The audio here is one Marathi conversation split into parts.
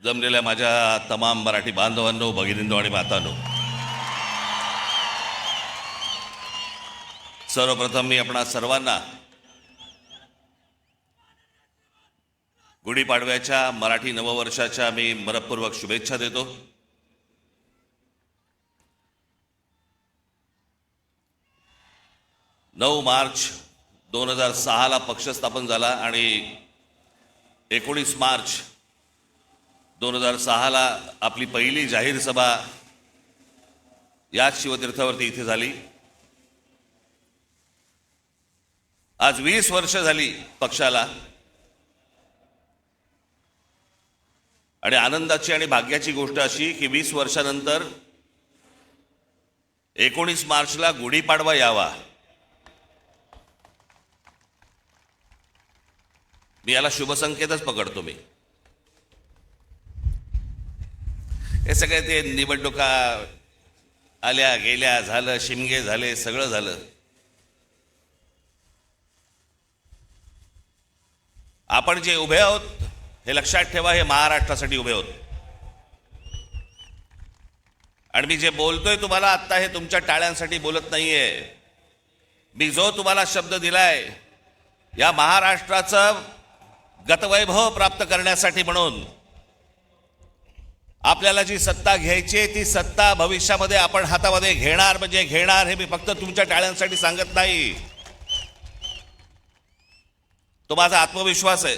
जमलेल्या माझ्या तमाम मराठी बांधवांनो, भगिनींनो आणि मातांनो, सर्वप्रथम मी आपणा सर्वांना गुढीपाडव्याच्या मराठी नववर्षाच्या मी मनपूर्वक शुभेच्छा देतो. मार्च 2006 ला पक्ष स्थापन झाला आणि 19 मार्च 2006 ला आपली पहिली जाहीर सभा याच शिवतीर्थावरती इथे झाली. आज 20 वर्ष झाली पक्षाला आणि आनंदाची आणि भाग्याची गोष्ट अशी की 20 वर्षानंतर 19 मार्चला गुढीपाडवा यावा. मी याला शुभसंकेतच पकडतो. मी हे सगळे ते निवडणुका आल्या गेल्या, झालं, शिमगे झाले, सगळं झालं. आपण जे उभे आहोत हे लक्षात ठेवा, हे महाराष्ट्रासाठी उभे आहोत. आणि मी जे बोलतोय तुम्हाला आत्ता हे तुमच्या टाळ्यांसाठी बोलत नाहीये. मी जो तुम्हाला शब्द दिलाय या महाराष्ट्राचं गतवैभव प्राप्त करण्यासाठी, म्हणून आपल्याला जी सत्ता घ्यायची ती सत्ता भविष्यामध्ये आपण हातामध्ये घेणार म्हणजे घेणार. हे मी फक्त तुमच्या टाळ्यांसाठी सांगत नाही, तो माझा आत्मविश्वास आहे.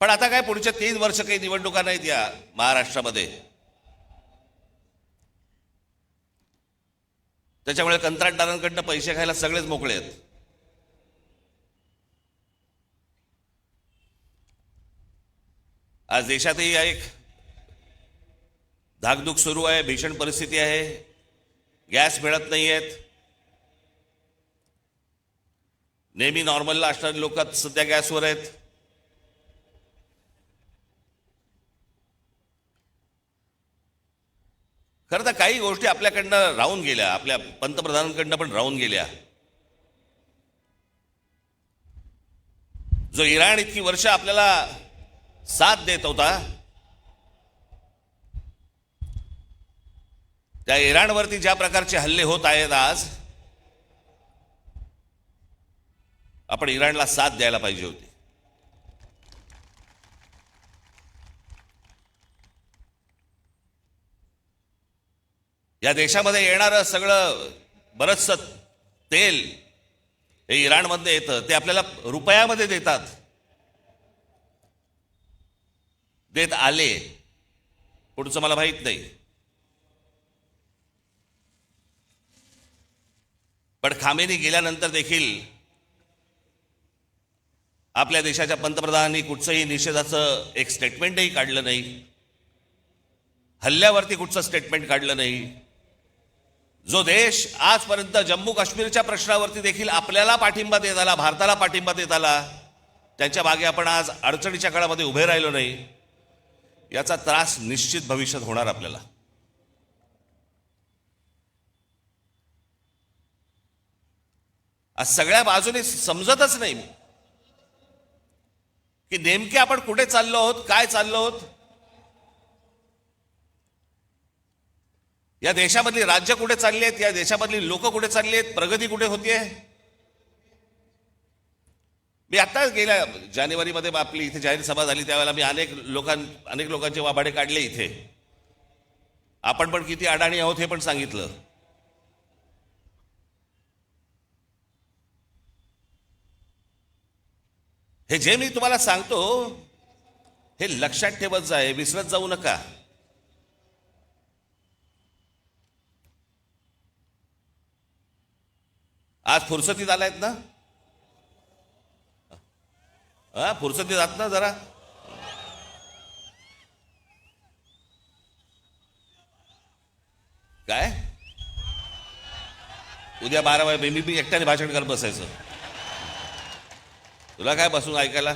पण आता काय, पुढच्या 3 वर्ष काही निवडणुका नाहीत या महाराष्ट्रामध्ये. त्याच्यामुळे कंत्राटदारांकडनं पैसे खायला सगळेच मोकळे आहेत. आज देशातही एक धाकधूक सुरू आहे, भीषण परिस्थिती आहे. गॅस मिळत नाहीयेत. नेहमी नॉर्मलला असणारे लोक सध्या गॅसवर आहेत. खरं तर काही गोष्टी आपल्याकडनं राहून गेल्या, आपल्या पंतप्रधानांकडनं पण राहून गेल्या. जो इराण इतकी वर्ष आपल्याला साथ देत होता, त्या इराणवरती ज्या प्रकारचे हल्ले होत आहेत आज, आपण इराणला साथ द्यायला पाहिजे होती. या देशामध्ये येणारं सगळं बरचसं तेल हे इराणमध्ये येतं, ते आपल्याला रुपयामध्ये देत आले. पुढचं मला माहित नाही, पण खामेनी गेल्यानंतर देखील आपल्या देशाच्या पंतप्रधानांनी कुठचंही निषेधाचं एक स्टेटमेंटही काढलं नाही. हल्ल्यावरती कुठचं स्टेटमेंट काढलं नाही. जो देश आजपर्यंत जम्मू काश्मीरच्या प्रश्नावरती देखील आपल्याला पाठिंबा देत आला, भारताला पाठिंबा देत आला, त्यांच्या मागे आपण आज अडचणीच्या काळामध्ये उभे राहिलो नाही, याचा त्रास निश्चित भविष्यात होणार आपल्याला. आज सगळ्या बाजूने समजतच नाही की नेमके आपण कुठे चाललो आहोत, काय चाललो आहोत. या देशामधली राज्य कुठे चालली आहेत, या देशामधली लोक कुठे चालली आहेत, प्रगती कुठे होतीये. मी आता गेल्या जानेवारीमध्ये आपली इथे जाहीर सभा झाली, त्यावेळेला मी अनेक लोकांचे वाभाडे काढले इथे. आपण पण किती अडाणी आहोत हे पण सांगितलं. हे जे मी तुम्हाला सांगतो हे लक्षात ठेवत जाय, विसरत जाऊ नका. आज फुरसतीत आलायत ना, फुरसतीत आहात ना जरा. काय उद्या 12 वाजे मी एकट्याने भाषण करत बसायचं. तुला काय बसून ऐकायला.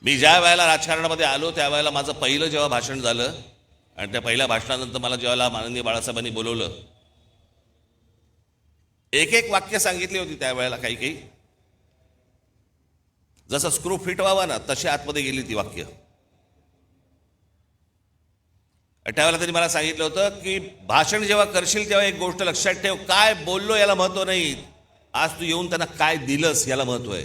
मी ज्या वेळेला राजकारणामध्ये आलो त्यावेळेला माझं पहिलं जेव्हा भाषण झालं आणि त्या पहिल्या भाषणानंतर मला जेव्हा माननीय बाळासाहेबांनी बोलवलं, एक एक वाक्य सांगितली होती त्यावेळेला, काही काही जसं स्क्रू फिट व्हावा ना तशी आतमध्ये गेली ती वाक्य. त्यावेळेला त्यांनी मला सांगितलं होतं की भाषण जेव्हा करशील तेव्हा एक गोष्ट लक्षात ठेव, काय बोललो याला महत्व नाही, आज तू येऊन त्यांना काय दिलंस याला महत्व आहे.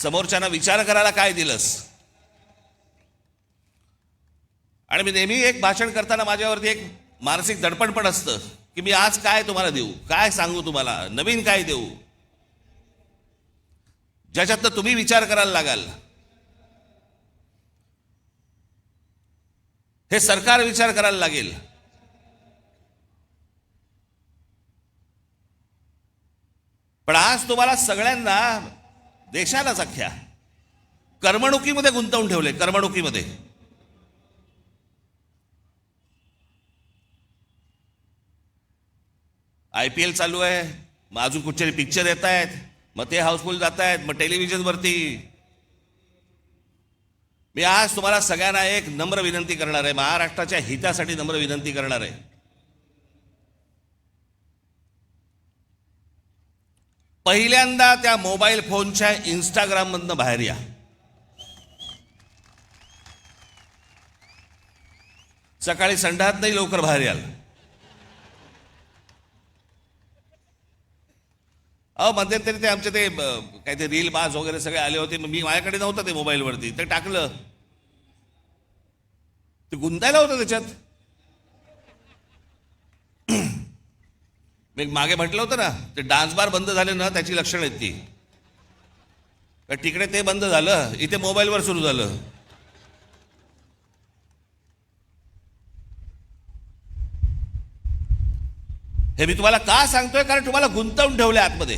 समोरच्यांना विचार करायला काय दिलंस. आणि मी नेहमी एक भाषण करताना माझ्यावरती एक मानसिक दडपण पण असतं की मी आज काय तुम्हाला देऊ, काय सांगू तुम्हाला, नवीन काय देऊ, ज्याच्यातनं तुम्ही विचार करायला लागाल. हे सरकार विचार करायला लागेल. पण आज तुम्हाला सगळ्यांना, देशालाच अख्ख्या करमणुकीमध्ये गुंतवून ठेवले. करमणुकीमध्ये IPL चालू आहे, मग अजून कुठचे पिक्चर येत आहेत, मग ते हाऊसफुल जात आहेत, मग टेलिव्हिजनवरती. मी आज तुम्हाला सगळ्यांना एक नम्र विनंती करणार आहे, महाराष्ट्राच्या हितासाठी नम्र विनंती करणार आहे. पहिल्यांदा त्या मोबाईल फोनच्या इंस्टाग्राममधनं बाहेर या. सकाळी संडात नाही, लवकर बाहेर याल. मध्यंतरी ते आमचे ते काय ते रील बाज वगैरे सगळे आले होते, मी माझ्याकडे नव्हतं ते मोबाईलवरती, ते टाकलं, ते गुंतायला होतं त्याच्यात. मी मागे म्हटलं होतं ना, ते डान्स बार बंद झाले ना त्याची लक्षणं आहेत ती. तिकडे ते बंद झालं, इथे मोबाईलवर सुरू झालं. हे मी तुम्हाला का सांगतोय, कारण तुम्हाला गुंतवून ठेवले आतमध्ये.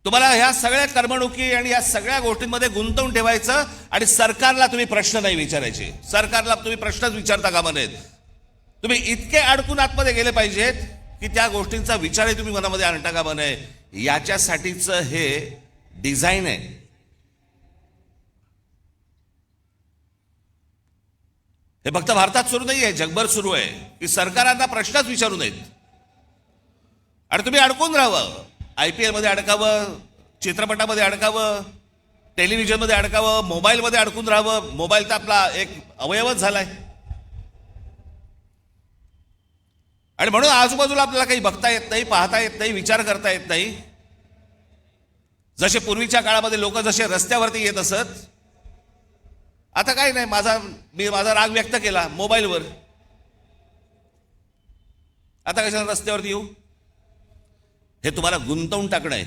तुम्हाला ह्या सगळ्या करमणुकी आणि या सगळ्या गोष्टींमध्ये गुंतवून ठेवायचं, आणि सरकारला तुम्ही प्रश्न नाही विचारायचे. सरकारला तुम्ही प्रश्नच विचारता कामा नयेत. तुम्ही इतके अडकून आतमध्ये गेले पाहिजेत की त्या गोष्टींचा विचारही तुम्ही मनामध्ये आणता कामा नये. याच्यासाठीचं हे डिझाईन आहे. हे फक्त भारतात सुरू नाही आहे, जगभर सुरू आहे की सरकारांना प्रश्नच विचारू नयेत आणि तुम्ही अडकून राहावं. IPL मध्ये अडकावं, चित्रपटामध्ये अडकावं, टेलिव्हिजनमध्ये अडकावं, मोबाईलमध्ये अडकून राहावं. मोबाईल तर आपला एक अवयवच झालाय. आणि म्हणून आजूबाजूला आपल्याला काही बघता येत नाही, पाहता येत नाही, विचार करता येत नाही. जसे पूर्वीच्या काळामध्ये लोक जसे रस्त्यावरती येत असत, आता काय नाही, मी माझा राग व्यक्त केला मोबाईलवर, आता कशाला रस्त्यावरती येऊ. हे तुम्हाला गुंतवून टाकणं आहे.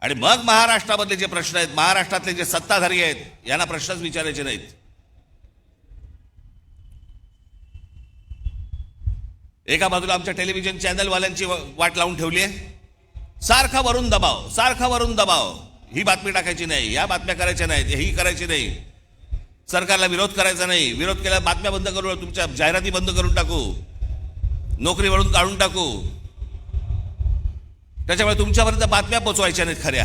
आणि मग महाराष्ट्रामधले जे प्रश्न आहेत, महाराष्ट्रातले जे सत्ताधारी आहेत, यांना प्रश्नच विचारायचे नाहीत. एका बाजूला आमच्या टेलिव्हिजन चॅनलवाल्यांची वाट लावून ठेवली आहे. सारखा वरून दबाव, सारखा वरून दबाव. ही बातमी टाकायची नाही, या बातम्या करायच्या नाहीत, ही करायची नाही, सरकारला विरोध करायचा नाही, विरोध केला बातम्या बंद करू, तुमच्या जाहिराती बंद करून टाकू, नोकरीवरून काढून टाकू. त्याच्यामुळे तुमच्यापर्यंत बातम्या पोचवायच्या नाहीत खऱ्या.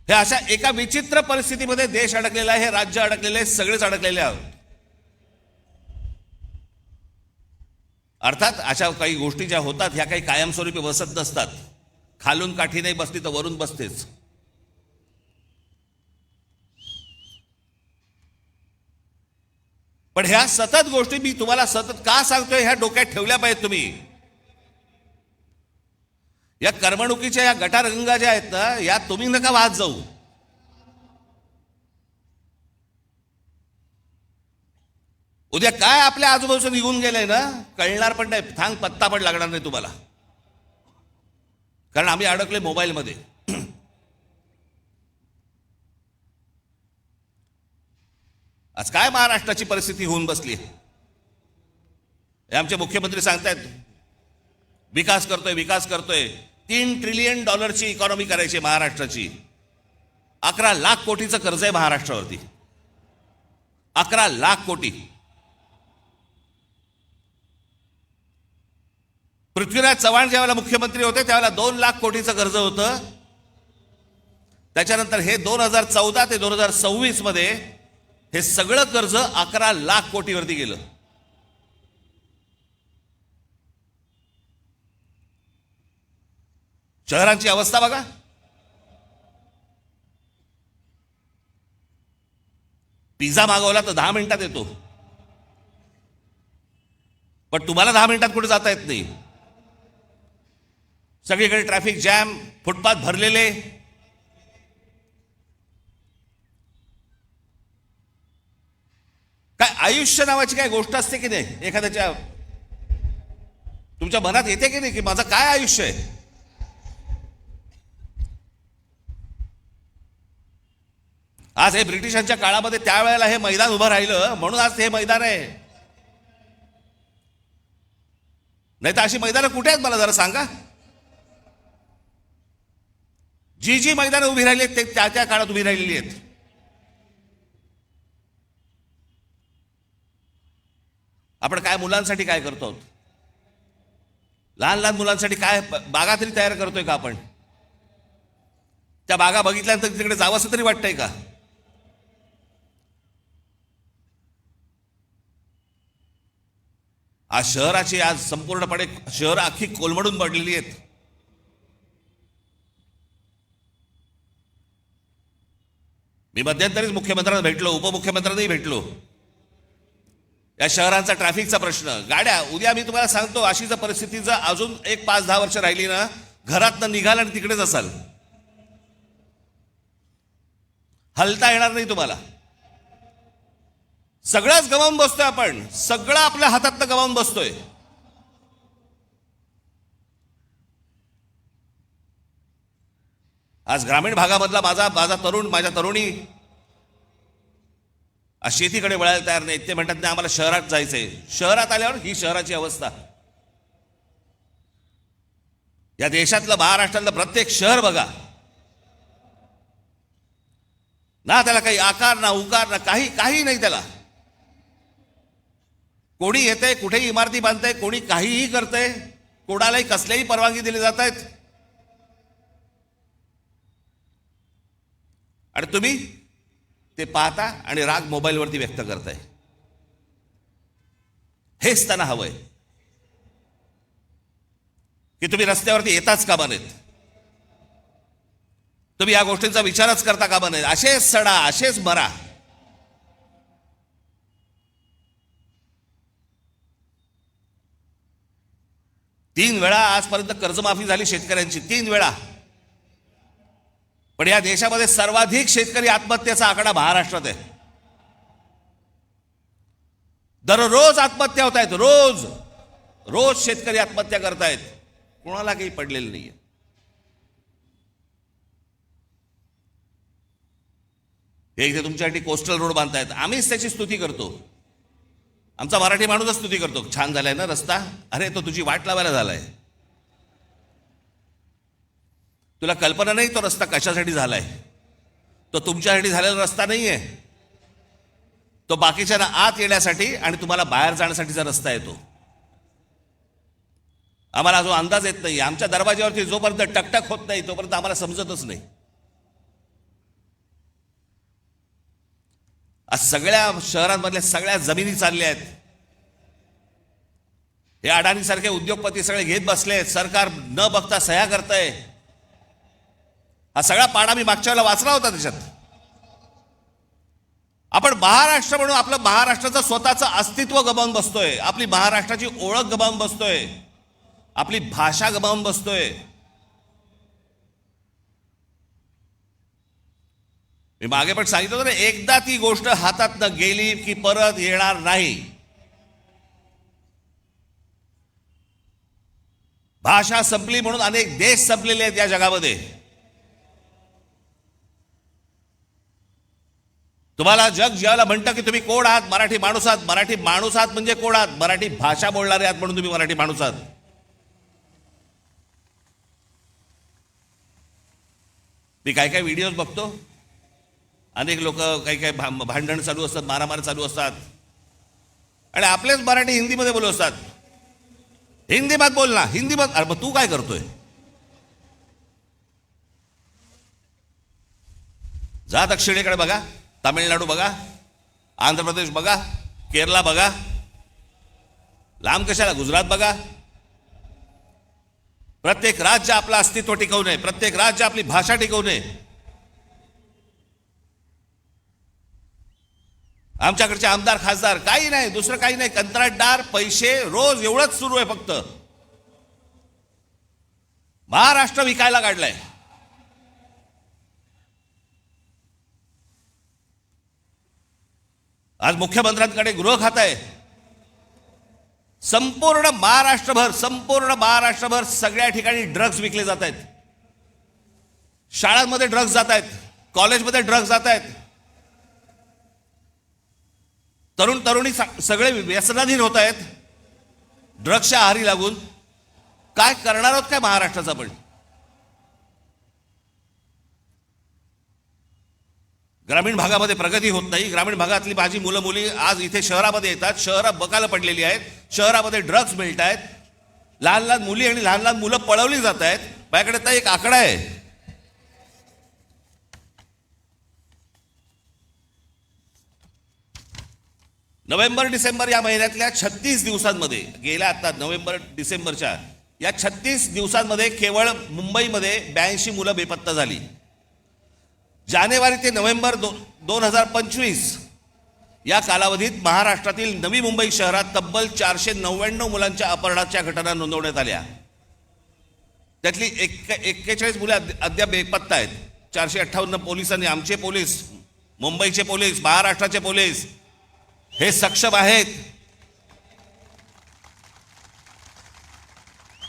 हे अशा एका विचित्र परिस्थितीमध्ये देश अडकलेला आहे, हे राज्य अडकलेले आहे, सगळेच अडकलेले आहोत. अर्थात अशा काही गोष्टी ज्या होतात ह्या काही कायमस्वरूपी बसत नसतात. खालून काठी नाही बसली तर वरून बसतेच. पण ह्या सतत गोष्टी मी तुम्हाला सतत का सांगतोय, ह्या डोक्यात ठेवल्या पाहिजेत तुम्ही. या करमणुकीच्या या गटारंगा ज्या आहेत ना, या तुम्ही नका वाहत जाऊ. उद्या काय आपल्या आजूबाजूला निघून गेलंय ना, कळणार पण नाही, थांग पत्ता पण लागणार नाही तुम्हाला. कारण आम्ही अडकले मोबाईलमध्ये. आज काय महाराष्ट्राची परिस्थिती होऊन बसली. आमचे मुख्यमंत्री सांगतायत विकास करतोय, विकास करतोय. $3 ट्रिलियन इकॉनॉमी करायची महाराष्ट्राची. 11 लाख कोटीचं कर्ज आहे महाराष्ट्रावरती. 11 लाख कोटी. पृथ्वीराज चव्हाण ज्यावेळेला मुख्यमंत्री होते त्यावेळेला 2 लाख कोटीचं कर्ज होतं. त्याच्यानंतर हे 2014 ते 2026 मध्ये हे सगळं कर्ज 11 लाख कोटीवरती गेलं. शहरांची अवस्था बघा. पिझ्झा मागवला तर 10 मिनिटात येतो, पण तुम्हाला 10 मिनिटात कुठे जाता येत नाही. सगळीकडे ट्रॅफिक जॅम, फुटपाथ भरलेले. काय आयुष्य नावाची काय गोष्ट असते की नाही? एखाद्याच्या तुमच्या मनात येते की नाही की माझं काय आयुष्य आहे? आज हे ब्रिटिशांच्या काळामध्ये त्यावेळेला हे मैदान उभं राहिलं म्हणून आज हे मैदान आहे. नाही तर अशी मैदानं कुठे आहेत मला जरा सांगा. जी जी मैदानं उभी राहिली आहेत ते त्या त्या काळात उभी राहिलेली आहेत. आपण काय मुलांसाठी काय करतो आहोत? लहान लहान मुलांसाठी काय बागा तरी तयार करतोय का आपण? त्या बागा बघितल्यानंतर तिकडे जावंसं तरी वाटतंय का? आज शहराची आज संपूर्णपणे शहर अख्खी कोलमडून पडलेली आहेत. मी मध्यंतरीच मुख्यमंत्र्यांना भेटलो, उपमुख्यमंत्र्यांनाही भेटलो. या शहरांचा ट्रॅफिकचा प्रश्न, गाड्या, उद्या मी तुम्हाला सांगतो अशी जर परिस्थिती जर अजून 1-5-10 वर्ष राहिली ना, घरातनं निघाल आणि तिकडेच असाल, हलता येणार नाही तुम्हाला. सगळंच गमावून बसतोय आपण, सगळं आपल्या हातातनं गमावून बसतोय. आज ग्रामीण भागामधला माझ्या तरुणी आज शेतीकडे वळायला तयार नाहीत. ते म्हणतात नाही आम्हाला शहरात जायचंय. शहरात आल्यावर ही शहराची अवस्था. या देशातलं महाराष्ट्रातलं प्रत्येक शहर बघा ना, त्याला काही आकार ना उकार ना काही नाही. त्याला कोणी येते, कुठेही इमारती बांधते, कोणी काहीही करते, कोणालाही कसल्याही परवानगी दिली जात आहेत. आणि तुम्ही ते पाहता आणि राग मोबाईलवरती व्यक्त करताय. हेच त्यांना हवंय की तुम्ही रस्त्यावरती येताच कामा नयेत, तुम्ही या गोष्टींचा विचारच करता कामा नये. असेच सडा, असेच मरा. तीन वेळा आजपर्यंत कर्जमाफी झाली शेतकऱ्यांची, 3 वेळा. पण या देशामध्ये सर्वाधिक शेतकरी आत्महत्येचा आकडा महाराष्ट्रात आहे. दररोज आत्महत्या होत आहेत, रोज शेतकरी आत्महत्या करतायत. कोणाला काही पडलेलं नाहीये. हे इथे तुमच्यासाठी कोस्टल रोड बांधतायत, आम्हीच त्याची स्तुती करतो. आमचा मराठी माणूसच स्तुती करतो, छान झालाय ना रस्ता. अरे तो तुझी वाट लावायला झालाय. तुला कल्पना नाही तो रस्ता कशासाठी झालाय. तो तुमच्यासाठी झालेला रस्ता नाहीये. तो बाकीच्यांना आत येण्यासाठी आणि तुम्हाला बाहेर जाण्यासाठीचा रस्ता आहे तो. आम्हाला जो अंदाज येत नाही, आमच्या दरवाज्यावरती जोपर्यंत टकटक होत नाही तोपर्यंत आम्हाला समजतच नाही. आज सगळ्या शहरांमधल्या सगळ्या जमिनी चालल्या आहेत. हे अडाणी सारखे उद्योगपती सगळे घेत बसलेत, सरकार न बघता सह्या करतंय. हा सगळा पाडा मी मागच्या वेळेला वाचला होता. त्याच्यात आपण महाराष्ट्र म्हणून आपलं महाराष्ट्राचं स्वतःचं अस्तित्व गमावून बसतोय, आपली महाराष्ट्राची ओळख गमावून बसतोय, आपली भाषा गमावून बसतोय. मी मागे पण सांगितलं होतं ना, एकदा ती गोष्ट हातातनं गेली की परत येणार नाही. भाषा संपली म्हणून अनेक देश संपलेले आहेत या जगामध्ये. तुम्हाला जग ज्याला म्हणतं की तुम्ही कोण आहात, मराठी माणूस आहात. मराठी माणूस आहात म्हणजे कोण आहात? मराठी भाषा बोलणारे आहात म्हणून तुम्ही मराठी माणूस आहात. मी काय काय व्हिडिओज बघतो, अनेक लोक काही भांडण चालू असतात, मारामारी चालू असतात आणि आपलेच मराठी हिंदीमध्ये बोलत असतात. हिंदी मत बोल ना, हिंदी मत. अरे मग तू काय करतोय? जा दक्षिणेकडे बघा, तामिळनाडू बघा, आंध्र प्रदेश बघा, केरला बघा, लांब कशाला गुजरात बघा. प्रत्येक राज्य आपलं अस्तित्व टिकवू नये, प्रत्येक राज्य आपली भाषा टिकवू नये. आमच्याकडचे आमदार खासदार काही नाही, दुसरं काही नाही, कंत्राटदार, पैसे, रोज एवढंच सुरू आहे फक्त. महाराष्ट्र विकायला काढलाय. आज मुख्यमंत्र्यांकडे गृह खातं आहे. संपूर्ण महाराष्ट्रभर सगळ्या ठिकाणी ड्रग्ज विकले जात आहेत. शाळांमध्ये ड्रग्ज जात आहेत, कॉलेजमध्ये ड्रग्ज जात आहेत. तरुण तरुणी सगळे व्यसनाधीन होत आहेत ड्रग्सच्या आहारी लागून. काय करणार आहोत काय महाराष्ट्राचा? पण ग्रामीण भागामध्ये प्रगती होत नाही. ग्रामीण भागातली माझी मुलं मुली आज इथे शहरामध्ये येतात, शहरं बकाला पडलेली आहेत, शहरामध्ये ड्रग्ज मिळत आहेत, लहान लहान मुली आणि लहान लहान मुलं पळवली जात आहेत. माझ्याकडे तर एक आकडा आहे, नोव्हेंबर डिसेंबर या महिन्यातल्या 36 दिवसांमध्ये, गेल्या आता नोव्हेंबर डिसेंबरच्या या 36 दिवसांमध्ये केवळ मुंबईमध्ये 82 मुलं बेपत्ता झाली. जानेवारी ते नोव्हेंबर 2025 या कालावधीत महाराष्ट्रातील नवी मुंबई शहरात तब्बल 499 मुलांच्या अपहरणाच्या घटना नोंदवण्यात आल्या. त्यातली 41 मुले अद्याप बेपत्ता आहेत. 458 पोलिसांनी, आमचे पोलीस, मुंबईचे पोलीस, महाराष्ट्राचे पोलीस हे सक्षम आहेत.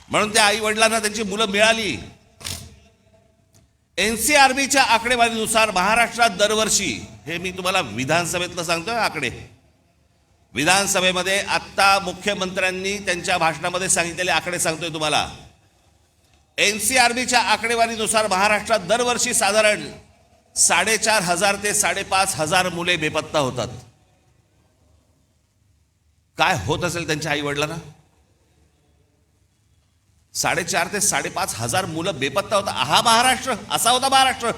म्हणून त्या आई वडिलांना त्यांची मुलं मिळाली. एनसीआरबीच्या आकडेवारीनुसार महाराष्ट्रात दरवर्षी, हे मी तुम्हाला विधानसभेतलं सांगतोय आकडे, विधानसभेमध्ये आत्ता मुख्यमंत्र्यांनी त्यांच्या भाषणामध्ये सांगितलेले आकडे सांगतोय तुम्हाला. एनसीआरबीच्या आकडेवारीनुसार महाराष्ट्रात दरवर्षी साधारण 4,500 ते 5,500 मुले बेपत्ता होतात. काय होत असेल त्यांच्या आई वडिलांना? 4,500 ते 5,500 मुलं बेपत्ता होता. हा महाराष्ट्र, असा होता महाराष्ट्र.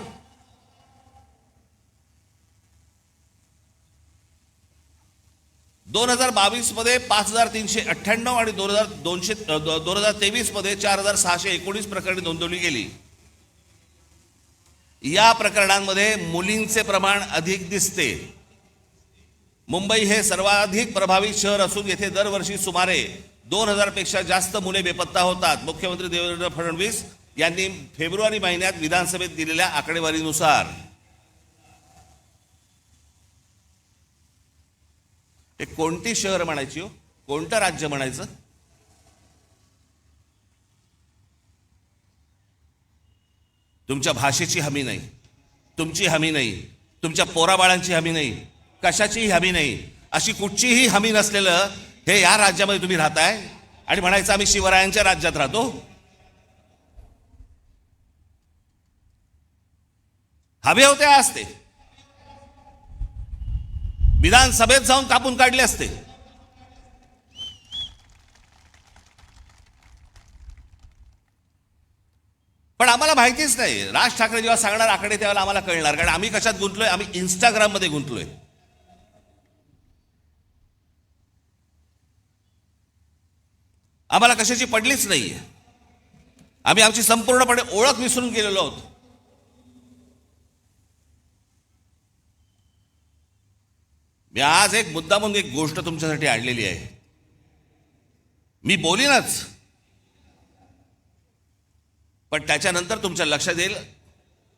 दोन 2022 मध्ये 5,398 आणि 2023 मध्ये 4,619 प्रकरणे नोंदवली गेली. या प्रकरणांमध्ये मुलींचे प्रमाण अधिक दिसते. मुंबई हे सर्वाधिक प्रभावित शहर असून येथे दरवर्षी सुमारे 2,000 पेक्षा जास्त मुले बेपत्ता होतात. मुख्यमंत्री देवेंद्र फडणवीस यांनी फेब्रुवारी महिन्यात विधानसभेत दिलेल्या आकडेवारीनुसार. हे कोणती शहर म्हणायची हो, कोणतं राज्य म्हणायचं? तुमच्या भाषेची हमी नाही, तुमची हमी नाही, तुमच्या पोराबाळांची हमी नाही, कशाचीही हमी नाही. अशी कुठचीही हमी नसलेलं हे या राज्यामध्ये तुम्ही राहताय आणि म्हणायचं आम्ही शिवरायांच्या राज्यात राहतो. हवे होते असते, विधानसभेत जाऊन कापून काढले असते. पण आम्हाला माहितीच नाही. राज ठाकरे जेव्हा सांगणार आकडे त्यावेळेला आम्हाला कळणार, कारण आम्ही कशात गुंतलोय? आम्ही इंस्टाग्राम मध्ये गुंतलोय. आम्हाला कशाची पडलीच नाही. आम्ही आमची संपूर्णपणे ओळख विसरून गेलेलो आहोत. मी आज एक मुद्दा म्हणून एक गोष्ट तुमच्यासाठी आणलेली आहे. मी बोलीनच, पण त्याच्यानंतर तुमच्या लक्षात येईल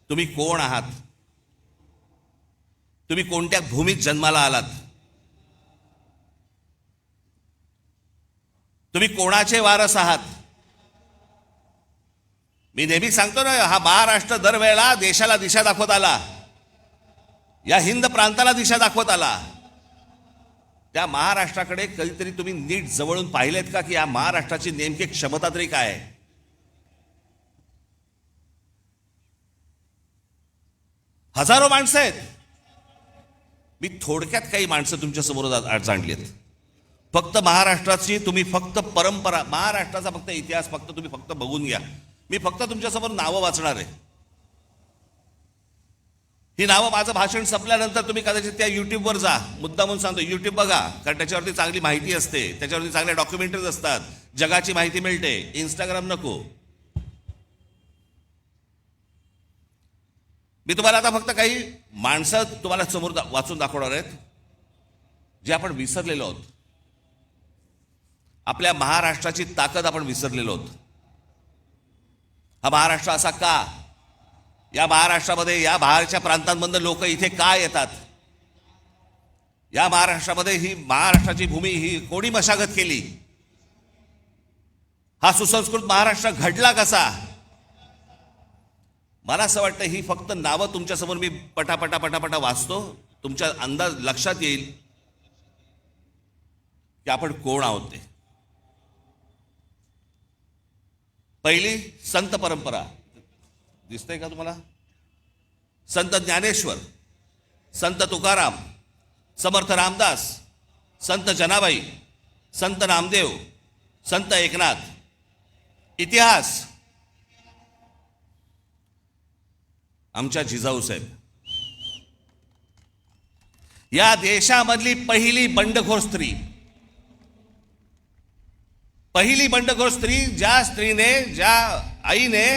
तुम्ही कोण आहात, तुम्ही कोणत्या भूमीत जन्माला आलात, तुम्ही कोणाचे वारस आहात. मी नेहमी सांगतो ना, हा महाराष्ट्र दरवेळेला देशाला दिशा दाखवत आला, या हिंद प्रांताला दिशा दाखवत आला. त्या महाराष्ट्राकडे कधीतरी तुम्ही नीट जवळून पाहिलेत का, की या महाराष्ट्राची नेमकी क्षमता तरी काय आहे? हजारो माणसं आहेत. मी थोडक्यात काही माणसं तुमच्या समोर आणलीत. फक्त महाराष्ट्राची तुम्ही फक्त परंपरा, महाराष्ट्राचा फक्त इतिहास फक्त तुम्ही फक्त बघून घ्या. मी फक्त तुमच्यासमोर नावं वाचणार आहे. ही नावं माझं भाषण संपल्यानंतर तुम्ही कदाचित त्या युट्यूबवर जा. मुद्दामून सांगतो, युट्यूब बघा, कारण त्याच्यावरती चांगली माहिती असते, त्याच्यावरती चांगल्या डॉक्युमेंटरीज असतात, जगाची माहिती मिळते. इंस्टाग्राम नको. मी तुम्हाला आता फक्त काही माणसं तुम्हाला समोर वाचून दाखवणार आहेत जे आपण विसरलेलो आहोत. आपल्या महाराष्ट्राची ताकद आपण विसरलेलो आहोत. हा महाराष्ट्र असा का? या महाराष्ट्रामध्ये, या बाहेरच्या प्रांतांमधून लोक इथे का येतात? या महाराष्ट्रामध्ये ही महाराष्ट्राची भूमी ही कोणी मशागत केली? हा सुसंस्कृत महाराष्ट्र घडला कसा? मला असं वाटतं ही फक्त नावं तुमच्यासमोर मी पटापटा वाचतो, तुमच्या अंदाज लक्षात येईल की आपण कोण आहोत ते. पहिली संत परंपरा दिसतंय का तुम्हाला? संत ज्ञानेश्वर, संत तुकाराम, समर्थ रामदास, संत जनाबाई, संत नामदेव, संत एकनाथ. इतिहास आमच्या जिजाऊ साहेब, या देशामधली पहिली बंडखोर स्त्री, पहिली बंडखोर स्त्री, ज्या स्त्रीने, ज्या आईने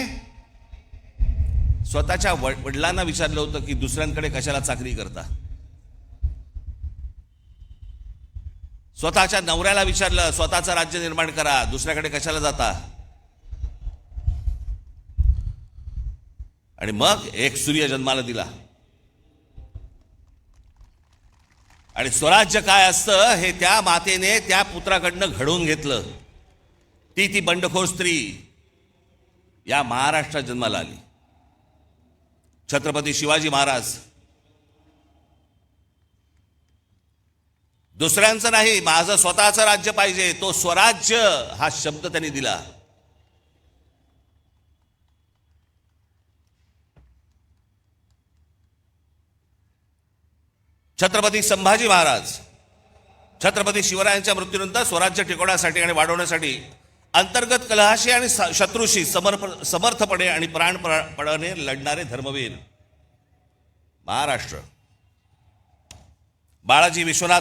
स्वतःच्या वडिलांना विचारलं होतं की दुसऱ्यांकडे कशाला चाकरी करता. स्वतःच्या नवऱ्याला विचारलं, स्वतःचं राज्य निर्माण करा, दुसऱ्याकडे कशाला जाता. आणि मग एक सूर्य जन्माला दिला. आणि स्वराज्य काय असतं हे त्या मातेने त्या पुत्राकडनं घडवून घेतलं. ती बंडखोर स्त्री या महाराष्ट्रात जन्माला आली. छत्रपती शिवाजी महाराज. दुसऱ्यांचं नाही, माझं स्वतःचं राज्य पाहिजे, तो स्वराज्य हा शब्द त्यांनी दिला. छत्रपती संभाजी महाराज, छत्रपती शिवरायांच्या मृत्यूनंतर स्वराज्य टिकवण्यासाठी आणि वाढवण्यासाठी अंतर्गत कलहाशी आणि शत्रूशी समर्थपणे आणि प्राणपणाने लढणारे धर्मवीर. महाराष्ट्र. बाळाजी विश्वनाथ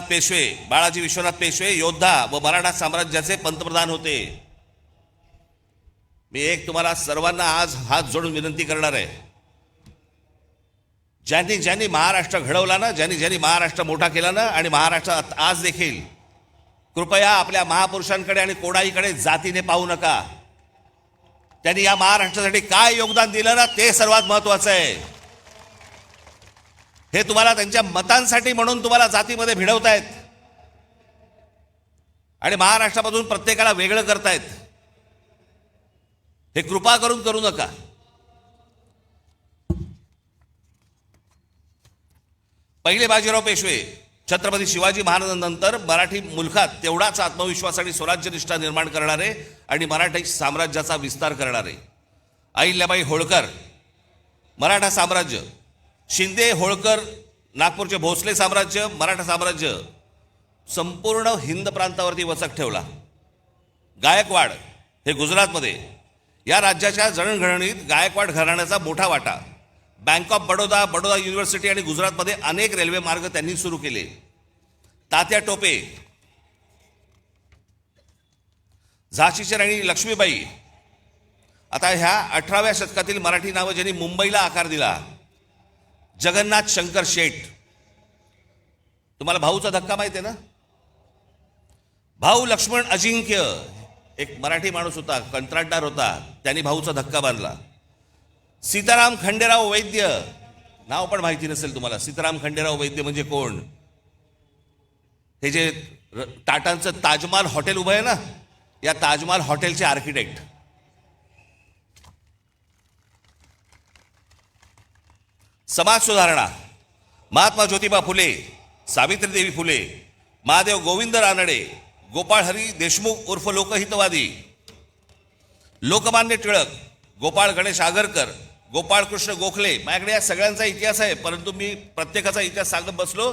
पेशवे योद्धा व मराठा साम्राज्याचे पंतप्रधान होते. मी एक तुम्हाला सर्वांना आज हात जोडून विनंती करणार आहे, ज्यांनी महाराष्ट्र घडवला ना, ज्यांनी महाराष्ट्र मोठा केला ना, आणि महाराष्ट्रात आज देखील, कृपया आपल्या महापुरुषांकडे आणि कोणाईकडे जातीने पाहू नका. त्यांनी या महाराष्ट्रासाठी काय योगदान दिलं ना, ते सर्वात महत्वाचं आहे. हे तुम्हाला त्यांच्या मतांसाठी म्हणून तुम्हाला जातीमध्ये भिडवतायत आणि महाराष्ट्रामधून प्रत्येकाला वेगळं करतायत. हे कृपा करून करू नका. पहिले बाजीराव पेशवे, छत्रपती शिवाजी महाराजांनंतर मराठी मुलखात तेवढाच आत्मविश्वास आणि स्वराज्यनिष्ठा निर्माण करणारे आणि मराठी साम्राज्याचा विस्तार करणारे. अहिल्याबाई होळकर, मराठा साम्राज्य. शिंदे, होळकर, नागपूरचे भोसले साम्राज्य, मराठा साम्राज्य संपूर्ण हिंद प्रांतावरती वचक ठेवला. गायकवाड हे गुजरातमध्ये. या राज्याच्या जडणघडणीत गायकवाड घराण्याचा मोठा वाटा. Bank of Baroda, Baroda university आणि गुजरातमध्ये अनेक रेल्वे मार्ग त्यांनी सुरू केले. तात्या टोपे, झाशीची राणी लक्ष्मीबाई. आता ह्या 18व्या शतकातील मराठी नावं ज्यांनी मुंबईला आकार दिला. जगन्नाथ शंकर शेठ. तुम्हाला भाऊचा धक्का माहिती आहे ना? भाऊ लक्ष्मण अजिंक्य, एक मराठी माणूस होता, कंत्राटदार होता, त्यांनी भाऊचा धक्का बांधला. सीताराम खंडेराव वैद्य, नाव पण माहिती नसेल तुम्हाला. सीताराम खंडेराव वैद्य म्हणजे कोण? हे जे टाटांचं ताजमहाल हॉटेल उभं आहे ना, या ताजमहाल हॉटेलचे आर्किटेक्ट. समाज सुधारणा. महात्मा ज्योतिबा फुले, सावित्रीदेवी फुले, महादेव गोविंद रानडे, गोपाळ हरी देशमुख उर्फ लोकहितवादी, लोकमान्य टिळक, गोपाळ गणेश आगरकर, गोपाळ कृष्ण गोखले. माझ्याकडे या सगळ्यांचा इतिहास आहे, परंतु मी प्रत्येकाचा इतिहास सांगत बसलो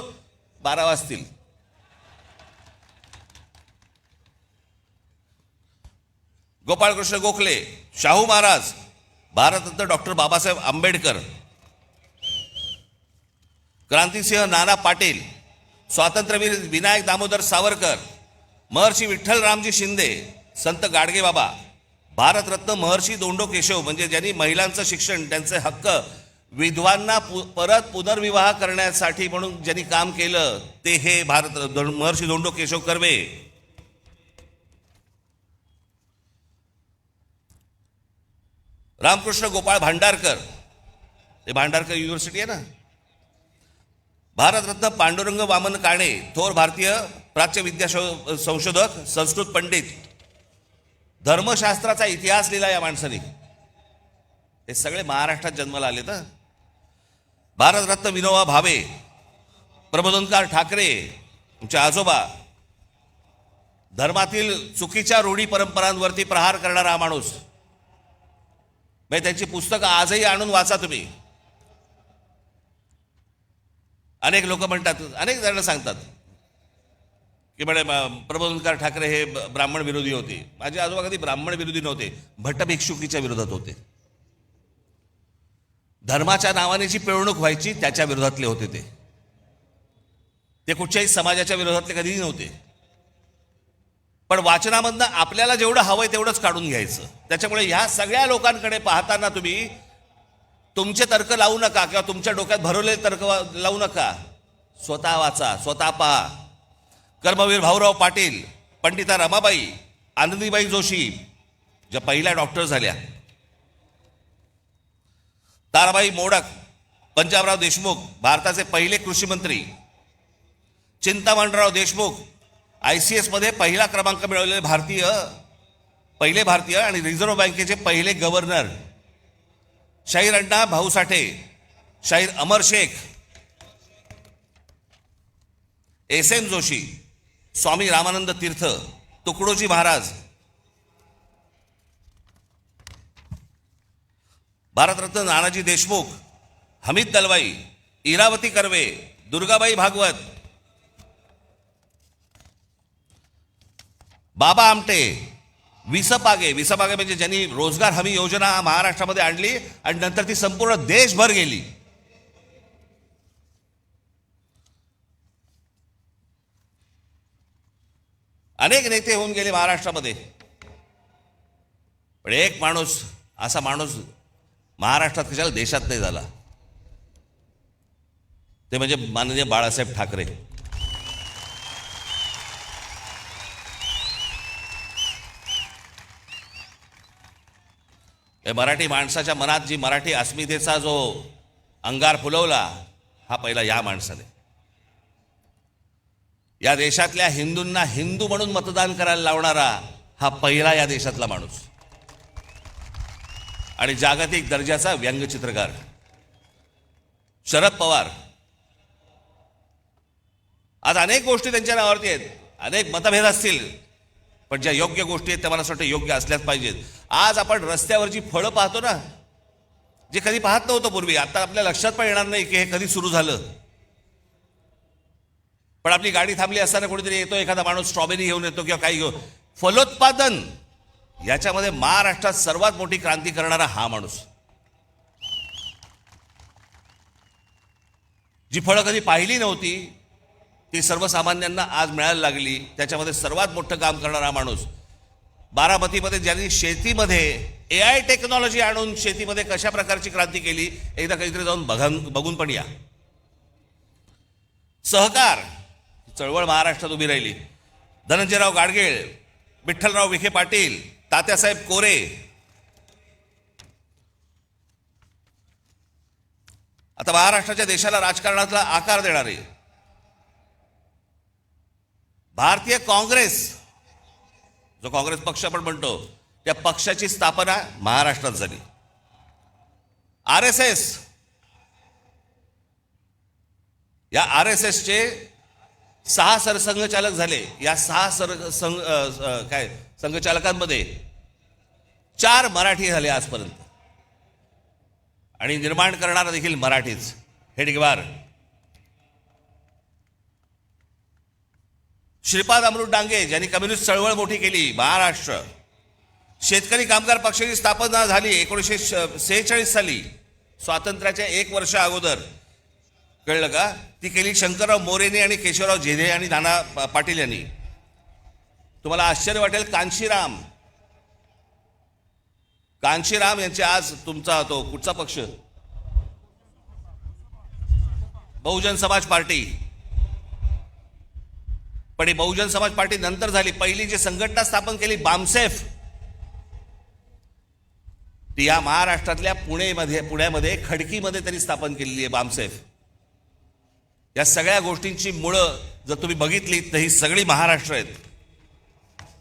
12 वाजतील. गोपाळकृष्ण गोखले, शाहू महाराज, भारतरत्न डॉक्टर बाबासाहेब आंबेडकर, क्रांतिसिंह नाना पाटील, स्वातंत्र्यवीर विनायक दामोदर सावरकर, महर्षी विठ्ठल रामजी शिंदे, संत गाडगेबाबा, भारतरत्न महर्षी धोंडो केशव म्हणजे ज्यांनी महिलांचं शिक्षण, त्यांचे हक्क, विधवांना परत पुनर्विवाह करण्यासाठी म्हणून ज्यांनी काम केलं ते हे महर्षी धोंडो केशव कर्वे. रामकृष्ण गोपाळ भांडारकर, हे भांडारकर युनिव्हर्सिटी आहे ना. भारतरत्न पांडुरंग वामन काणे, थोर भारतीय प्राच्य विद्या संशोधक, संस्कृत पंडित, धर्मशास्त्राचा इतिहास लिहिला या माणसाने. हे सगळे महाराष्ट्रात जन्माला आले तर. भारतरत्न विनोबा भावे, प्रबोधनकार ठाकरे, तुमचे आजोबा, धर्मातील चुकीच्या रूढी परंपरांवरती प्रहार करणारा हा माणूस. म्हणजे त्यांची पुस्तकं आजही आणून वाचा तुम्ही. अनेक लोक म्हणतात, अनेक जण सांगतात की म्हणे प्रबोधनकार ठाकरे हे ब्राह्मण विरोधी होते. माझे आजोबा कधी ब्राह्मण विरोधी नव्हते, भट्ट भिक्षुकीच्या विरोधात होते. धर्माच्या नावाने जी पिळवणूक व्हायची त्याच्या विरोधातले होते ते कुठच्याही समाजाच्या विरोधातले कधीही नव्हते. पण वाचनामधनं आपल्याला जेवढं हवंय तेवढंच काढून घ्यायचं. त्याच्यामुळे ह्या सगळ्या लोकांकडे पाहताना तुम्ही तुमचे तर्क लावू नका किंवा तुमच्या डोक्यात भरवलेले तर्क लावू नका. स्वतः वाचा, स्वतः पहा. कर्मवीर भाऊराव पाटील, पंडिता रमाबाई, आनंदीबाई जोशी ज्या पहिल्या डॉक्टर झाल्या, ताराबाई मोडक, पंजाबराव देशमुख भारताचे पहिले कृषी मंत्री, चिंतामणराव देशमुख ICS मध्ये पहिला क्रमांक मिळवलेले पहिले भारतीय आणि रिझर्व्ह बँकेचे पहिले गव्हर्नर, शाहीर अण्णा भाऊ साठे, शाहीर अमर शेख, SM जोशी, स्वामी रामानंद तीर्थ, तुकडोजी महाराज, भारतरत्न नानाजी देशमुख, हमीद दलवाई, इरावती कर्वे, दुर्गाबाई भागवत, बाबा आमटे, विसपागे म्हणजे ज्यांनी रोजगार हमी योजना महाराष्ट्रामध्ये आणली आणि नंतर ती संपूर्ण देशभर गेली. अनेक नेते होऊन गेले महाराष्ट्रामध्ये, पण एक माणूस, असा माणूस महाराष्ट्रात कशाला देशात नाही झाला, ते म्हणजे माननीय बाळासाहेब ठाकरे. मराठी माणसाच्या मनात जी मराठी अस्मितेचा जो अंगार फुलवला हा पहिला या माणसाने. या देशातल्या हिंदूंना हिंदू म्हणून मतदान करायला लावणारा हा पहिला या देशातला माणूस. आणि जागतिक दर्जाचा व्यंगचित्रकार शरद पवार. आज अनेक गोष्टी त्यांच्या नावावरती आहेत, अनेक मतभेद असतील, पण ज्या योग्य गोष्टी आहेत त्या मला असं वाटतं योग्य असल्याच पाहिजेत. आज आपण रस्त्यावरची फळं पाहतो ना, जे कधी पाहत नव्हतं पूर्वी, आता आपल्या लक्षात पण येणार नाही की हे कधी सुरू झालं. पण आपली गाडी थांबली असताना कोणीतरी येतो, एखादा माणूस स्ट्रॉबेरी घेऊन येतो किंवा काही घेऊन. फलोत्पादन याच्यामध्ये महाराष्ट्रात सर्वात मोठी क्रांती करणारा हा माणूस. जी फळं कधी पाहिली नव्हती ती सर्वसामान्यांना आज मिळायला लागली, त्याच्यामध्ये सर्वात मोठं काम करणारा माणूस. बारामतीमध्ये ज्यांनी शेतीमध्ये AI टेक्नॉलॉजी आणून शेतीमध्ये कशा प्रकारची क्रांती केली, एकदा काहीतरी जाऊन बघून पण या. सहकार चळवळ महाराष्ट्रात उभी राहिली. धनंजयराव गाडगीळ, विठ्ठलराव विखे पाटील, तात्यासाहेब कोरे, आता महाराष्ट्राच्या देशाला राजकारणातला आकार देणारे भारतीय काँग्रेस, जो काँग्रेस पक्ष आपण म्हणतो, त्या पक्षाची स्थापना महाराष्ट्रात झाली. RSS, या RSSचे 6 सरसंघचालक झाले. या 6 संघचालकांमध्ये 4 मराठी झाले आजपर्यंत, आणि निर्माण करणारा देखील मराठीच. हेडगेवार, श्रीपाद अमृत डांगे ज्यांनी कम्युनिस्ट चळवळ मोठी केली महाराष्ट्र, शेतकरी कामगार पक्षाची स्थापना झाली 1946 साली, स्वातंत्र्याच्या 1 वर्ष अगोदर. कळलं का? ती केली शंकरराव मोरेने आणि केशवराव झेडे आणि नाना पाटील यांनी. तुम्हाला आश्चर्य वाटेल, कांशीराम यांचे आज तुमचा तो कुठचा पक्ष, बहुजन समाज पार्टी. पण ही बहुजन समाज पार्टी नंतर झाली. पहिली जी संघटना स्थापन केली बामसेफ, ती या महाराष्ट्रातल्या पुण्यामध्ये खडकीमध्ये त्यांनी स्थापन केलेली आहे बामसेफ. या सगळ्या गोष्टींची मुळं जर तुम्ही बघितली तर ही सगळी महाराष्ट्र आहेत.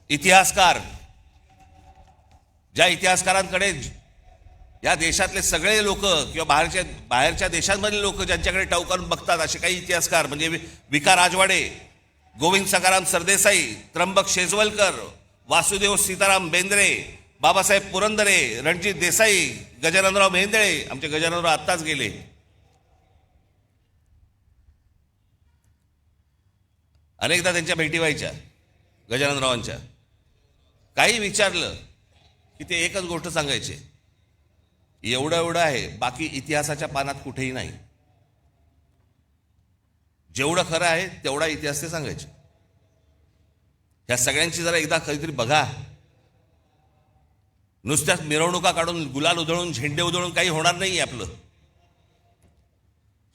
इतिहासकार, ज्या इतिहासकारांकडे या देशातले सगळे लोक किंवा बाहेरच्या देशांमधील लोक ज्यांच्याकडे टवकारून बघतात, असे काही इतिहासकार म्हणजे विका राजवाडे, गोविंद सखाराम सरदेसाई, त्र्यंबक शेजवलकर, वासुदेव सीताराम बेंद्रे, बाबासाहेब पुरंदरे, रणजित देसाई, गजाननराव मेहेंदळे. आमचे गजाननराव आत्ताच गेले. अनेकदा त्यांच्या भेटी व्हायच्या गजाननरावांच्या. काही विचारलं की ते एकच गोष्ट सांगायचे, एवढं आहे, बाकी इतिहासाच्या पानात कुठेही नाही. जेवढं खरं आहे तेवढा इतिहास ते सांगायचे. ह्या सगळ्यांची जरा एकदा कधीतरी बघा. नुसत्याच मिरवणुका काढून, गुलाल उधळून, झेंडे उधळून काही होणार नाही आपलं.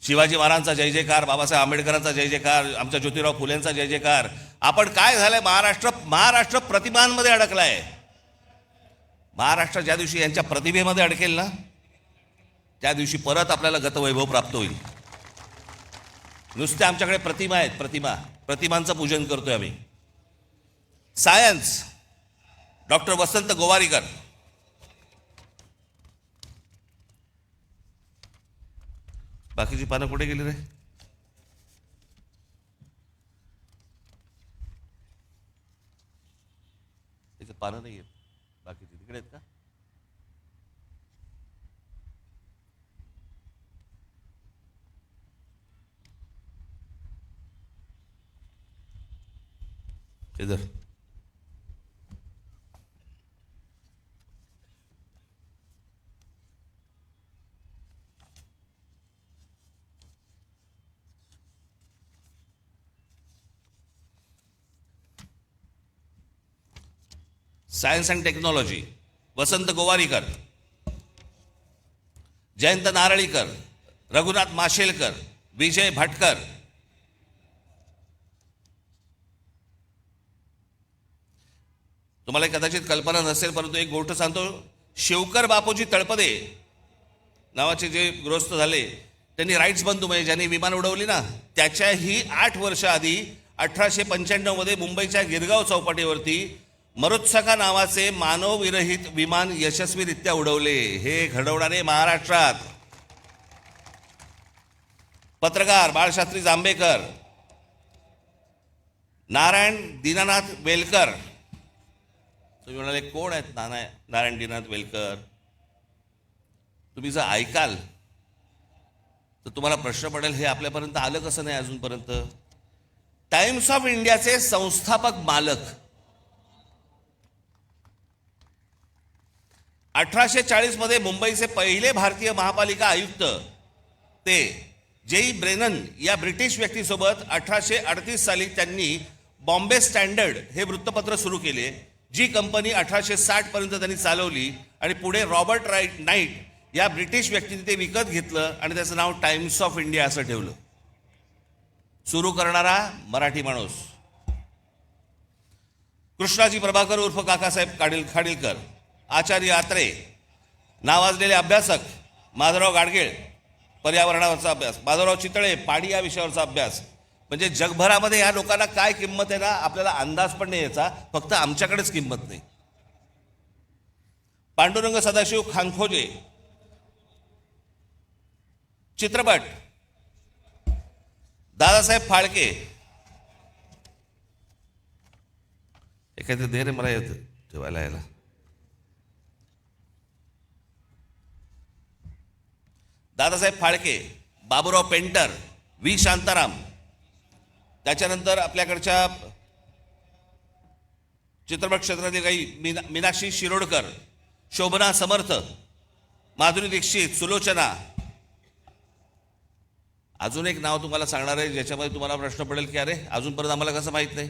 शिवाजी महाराजांचा जय जयकार, बाबासाहेब आंबेडकरांचा जय जयकार, आमच्या ज्योतिराव फुलेंचा जय जयकार. आपण काय झालंय, महाराष्ट्र प्रतिमांमध्ये अडकलाय. महाराष्ट्र ज्या दिवशी यांच्या प्रतिभेमध्ये अडकेल ना, त्या दिवशी परत आपल्याला गतवैभव प्राप्त होईल. नुसते आमच्याकडे प्रतिमा आहेत, प्रतिमांचं पूजन करतोय आम्ही. सायन्स, डॉक्टर वसंत गोवारीकर. बाकीची पानं कुठे गेली रे? त्याचे पानं नाही आहेत बाकीची, तिकडे आहेत का? इधर सायन्स अँड टेक्नॉलॉजी, वसंत गोवारीकर, जयंत नारळीकर, रघुनाथ माशेलकर, विजय भटकर. तुम्हाला कदाचित कल्पना नसेल, परंतु एक गोष्ट सांगतो. शिवकर बापूजी तळपदे नावाचे जे गृहस्थ झाले, त्यांनी राईट्स बंधू म्हणजे ज्यांनी विमान उडवली ना, त्याच्याही 8 वर्ष आधी 1895 मध्ये मुंबईच्या गिरगाव चौपाटीवरती मरुत्सका नावाचे मानवविरहित विमान यशस्वीरित्या उडवले. हे घडवणारे महाराष्ट्रात पत्रकार बाळशास्त्री जांभेकर, नारायण दीनानाथ वेलकर. तुम्ही म्हणाले कोण आहेत नारायण दीनानाथ वेलकर? तुम्ही जर ऐकाल तर तुम्हाला प्रश्न पडेल, हे आपल्यापर्यंत आलं कसं नाही अजूनपर्यंत. टाइम्स ऑफ इंडियाचे संस्थापक मालक, 1840 मध्ये मुंबईचे पहिले भारतीय महापालिका आयुक्त ते जेई ब्रेनन या ब्रिटिश व्यक्तीसोबत 1838 साली त्यांनी बॉम्बे स्टँडर्ड हे वृत्तपत्र सुरू केले, जी कंपनी 1860 पर्यंत त्यांनी चालवली. आणि पुढे रॉबर्ट नाईट या ब्रिटिश व्यक्तीने ते विकत घेतलं आणि त्याचं नाव टाइम्स ऑफ इंडिया असं ठेवलं. सुरू करणारा मराठी माणूस कृष्णाजी प्रभाकर उर्फ काकासाहेब खाडीलकर, आचार्य आत्रे, नावाजलेले अभ्यासक माधवराव गाडगीळ, पर्यावरणावरचा अभ्यास, माधवराव चितळे, पाणी या विषयावरचा अभ्यास. म्हणजे जगभरामध्ये या लोकांना काय किंमत आहे ना, आपल्याला अंदाज पण नाही याचा, फक्त आमच्याकडेच किंमत नाही. पांडुरंग सदाशिव खानखोजे, चित्रपट, दादासाहेब फाळके. एखादं दे रे मला येतं ठेवायला यायला. Dadasaheb Phalke, Baburao painter, V Shantaram. त्याच्यानंतर आपल्याकडच्या चित्रपट क्षेत्रातील काही मीनाक्षी शिरोडकर, शोभना समर्थ, माधुरी दीक्षित, सुलोचना. अजून एक नाव तुम्हाला सांगणार आहे ज्याच्यामध्ये तुम्हाला प्रश्न पडेल की अरे अजूनपर्यंत आम्हाला कसं माहित नाही.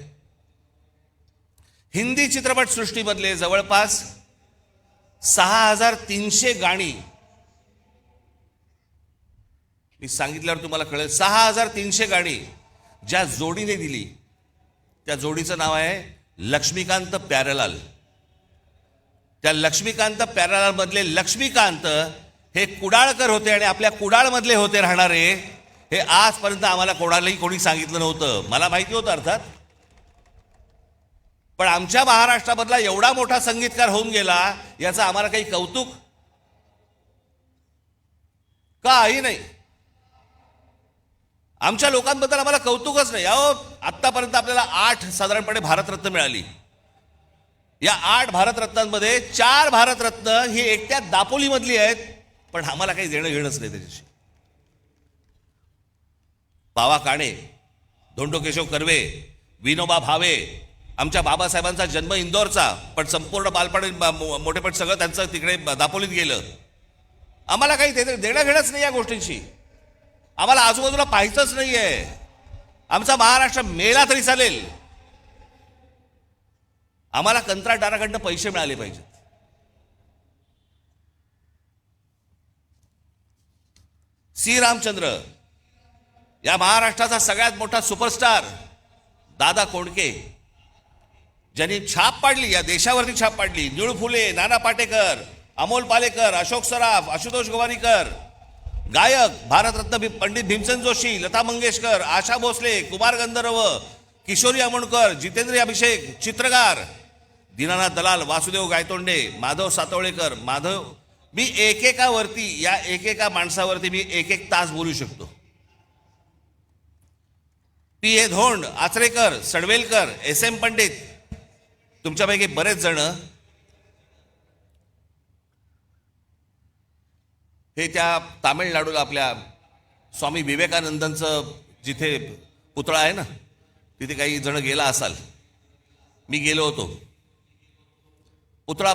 हिंदी चित्रपट सृष्टीमधले जवळपास 6300 गाणी, मी सांगितल्यावर तुम्हाला कळेल, 6300 गाणी ज्या जोडीने दिली त्या जोडीचं नाव आहे लक्ष्मीकांत प्यारेलाल. त्या लक्ष्मीकांत प्यारेलाल मधले लक्ष्मीकांत हे कुडाळकर होते आणि आपल्या कुडाळमधले होते राहणारे. हे आजपर्यंत आम्हाला कोणालाही कोणी सांगितलं नव्हतं. मला माहिती होतं अर्थात, पण आमच्या महाराष्ट्रामधला एवढा मोठा संगीतकार होऊन गेला याचं आम्हाला काही कौतुक काही नाही. आमच्या लोकांबद्दल आम्हाला कौतुकच नाही. अहो आत्तापर्यंत आपल्याला 8 साधारणपणे भारतरत्न मिळाली. या 8 भारतरत्नांमध्ये 4 भारतरत्न ही एकट्या दापोलीमधली आहेत, पण आम्हाला काही देणं घेणंच नाही त्याच्याशी. बावा काणे, धोंडो केशव कर्वे, विनोबा भावे, आमच्या बाबासाहेबांचा जन्म इंदोरचा, पण संपूर्ण बालपण मोठेपण सगळं त्यांचं तिकडे दापोलीत गेलं. आम्हाला काही देणं घेणंच नाही या गोष्टींशी. आम्हाला आजूबाजूला पाहायचंच नाहीये. आमचा महाराष्ट्र मेला तरी चालेल. आम्हाला कंत्राटदाराकडनं पैसे मिळाले पाहिजेत. सी रामचंद्र, या महाराष्ट्राचा सगळ्यात मोठा सुपरस्टार दादा कोंडके, ज्यांनी छाप पाडली, या देशावरती छाप पाडली. निळू फुले, नाना पाटेकर, अमोल पालेकर, अशोक सराफ, आशुतोष गोवारीकर, गायक भारतरत्न पंडित भीमसेन जोशी, लता मंगेशकर, आशा भोसले, कुमार गंधर्व, किशोरी अमोणकर, जितेंद्र अभिषेक, चित्रकार दीनानाथ दलाल, वासुदेव गायतोंडे, माधव सातवळेकर. मी एकेकावरती, या एकेका माणसावरती मी एक तास बोलू शकतो. पी ए धोंड, आचरेकर, सडवेलकर, एस एम पंडित, तुमच्यापैकी बरेच जण हे त्या तामिळनाडूला आपल्या स्वामी विवेकानंदांचं जिथे पुतळा आहे ना, तिथे काही जण गेला असाल. मी गेलो होतो. पुतळा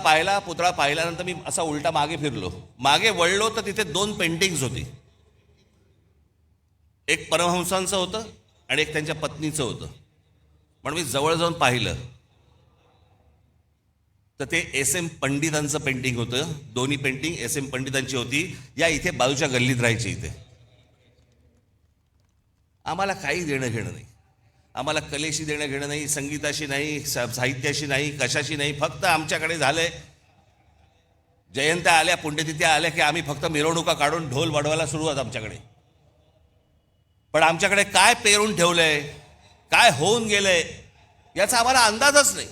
पाहिल्यानंतर मी असा उलटा मागे फिरलो. मागे वळलो तर तिथे 2 पेंटिंग्स होती. एक परमहंसांचं होतं आणि एक त्यांच्या पत्नीचं होतं. म्हणून मी जवळ जाऊन पाहिलं तर ते एस एम पंडितांचं पेंटिंग होतं. दोन्ही पेंटिंग एस एम पंडितांची होती. या इथे बाजूच्या गल्लीत राहायची. इथे आम्हाला काही देणं घेणं नाही. आम्हाला कलेशी देणं घेणं नाही, संगीताशी नाही, साहित्याशी नाही, कशाशी नाही. फक्त आमच्याकडे झालंय जयंत्या आल्या, पुण्यतिथ्या आल्या की आम्ही फक्त मिरवणुका काढून ढोल वाढवायला सुरुवात आमच्याकडे. पण आमच्याकडे काय पेरून ठेवलंय, काय होऊन गेलंय याचा आम्हाला अंदाजच नाही.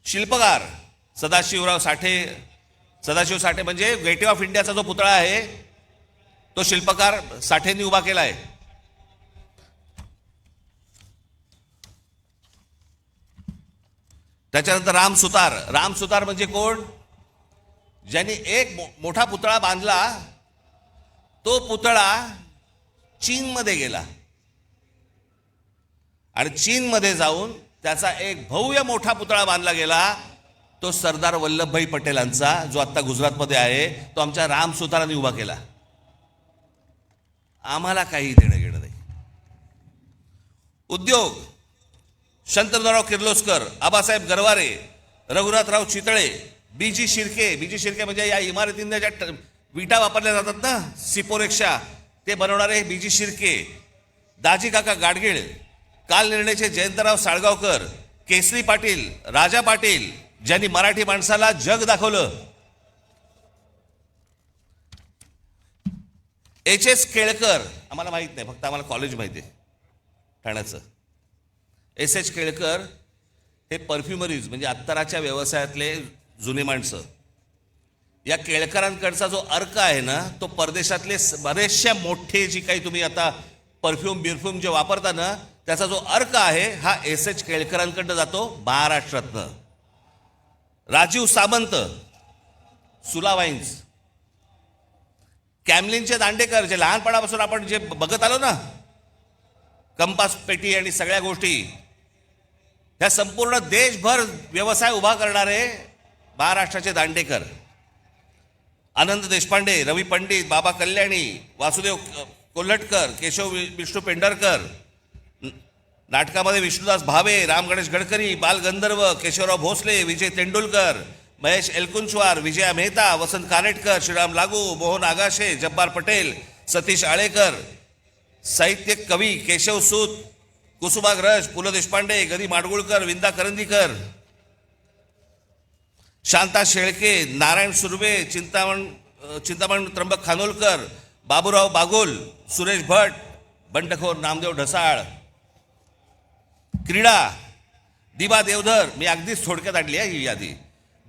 शिल्पकार सदाशिव साठे म्हणजे गेटवे ऑफ इंडियाचा जो पुतळा आहे तो शिल्पकार साठेंनी उभा केला आहे. त्याच्यानंतर राम सुतार म्हणजे कोण? ज्यांनी एक मोठा पुतळा बांधला. तो पुतळा चीनमध्ये गेला आणि चीनमध्ये जाऊन त्याचा एक भव्य मोठा पुतळा बांधला गेला. तो सरदार वल्लभभाई पटेलांचा, जो आता गुजरातमध्ये आहे, तो आमच्या राम सुतारांनी उभा केला. आम्हाला काही देणं घेणं नाही. उद्योग शंतनुराव किर्लोस्कर, आबासाहेब गरवारे, रघुनाथराव चितळे, बीजी शिर्के म्हणजे या इमारतींना ज्या विटा वापरल्या जातात ना, सिपोरेक्षा, ते बनवणारे बीजी शिर्के, दाजी काका गाडगीळ, काल निर्णयचे जयंतराव साळगावकर, केसरी पाटील, राजा पाटील, ज्यांनी मराठी माणसाला जग दाखवलं. एच एस केळकर, आम्हाला माहित नाही, फक्त आम्हाला कॉलेज माहिती आहे ठाण्याचं. एस एच केळकर हे परफ्युमरीज म्हणजे अत्तराच्या व्यवसायातले जुने माणसं. या केळकरांकडचा जो अर्क आहे ना, तो परदेशातले बरेचशा मोठे जी काही तुम्ही आता परफ्यूम जे वापरता ना, त्याचा जो अर्क आहे हा एस एच केळकरांकडनं जातो महाराष्ट्रातनं. राजीव सामंत, सुला वाईन्स, कॅमलिनचे दांडेकर, जे लहानपणापासून आपण जे बघत आलो ना, कंपास पेटी आणि सगळ्या गोष्टी, ह्या संपूर्ण देशभर व्यवसाय उभा करणारे महाराष्ट्राचे दांडेकर, आनंद देशपांडे, रवी पंडित, बाबा कल्याणी, वासुदेव कोल्हटकर, केशव विष्णू पेंढारकर, नाटकामध्ये विष्णुदास भावे, राम गणेश गडकरी, बाल गंधर्व, केशवराव भोसले, विजय तेंडुलकर, महेश एलकुंचवार, विजया मेहता, वसंत कानेटकर, श्रीराम लागू, मोहन आगाशे, जब्बार पटेल, सतीश आळेकर, साहित्य कवी केशव सूत, कुसुमाग्रज, पु ल देशपांडे, गदी माडगुळकर, विंदा करंदीकर, शांता शेळके, नारायण सुर्वे, चिंतामण त्र्यंबक खानोलकर, बाबूराव बागुल, सुरेश भट, बंडखोर नामदेव ढसाळ, क्रीडा दिबा देवधर, मी अगदीच थोडक्यात आणली आहे ही यादी,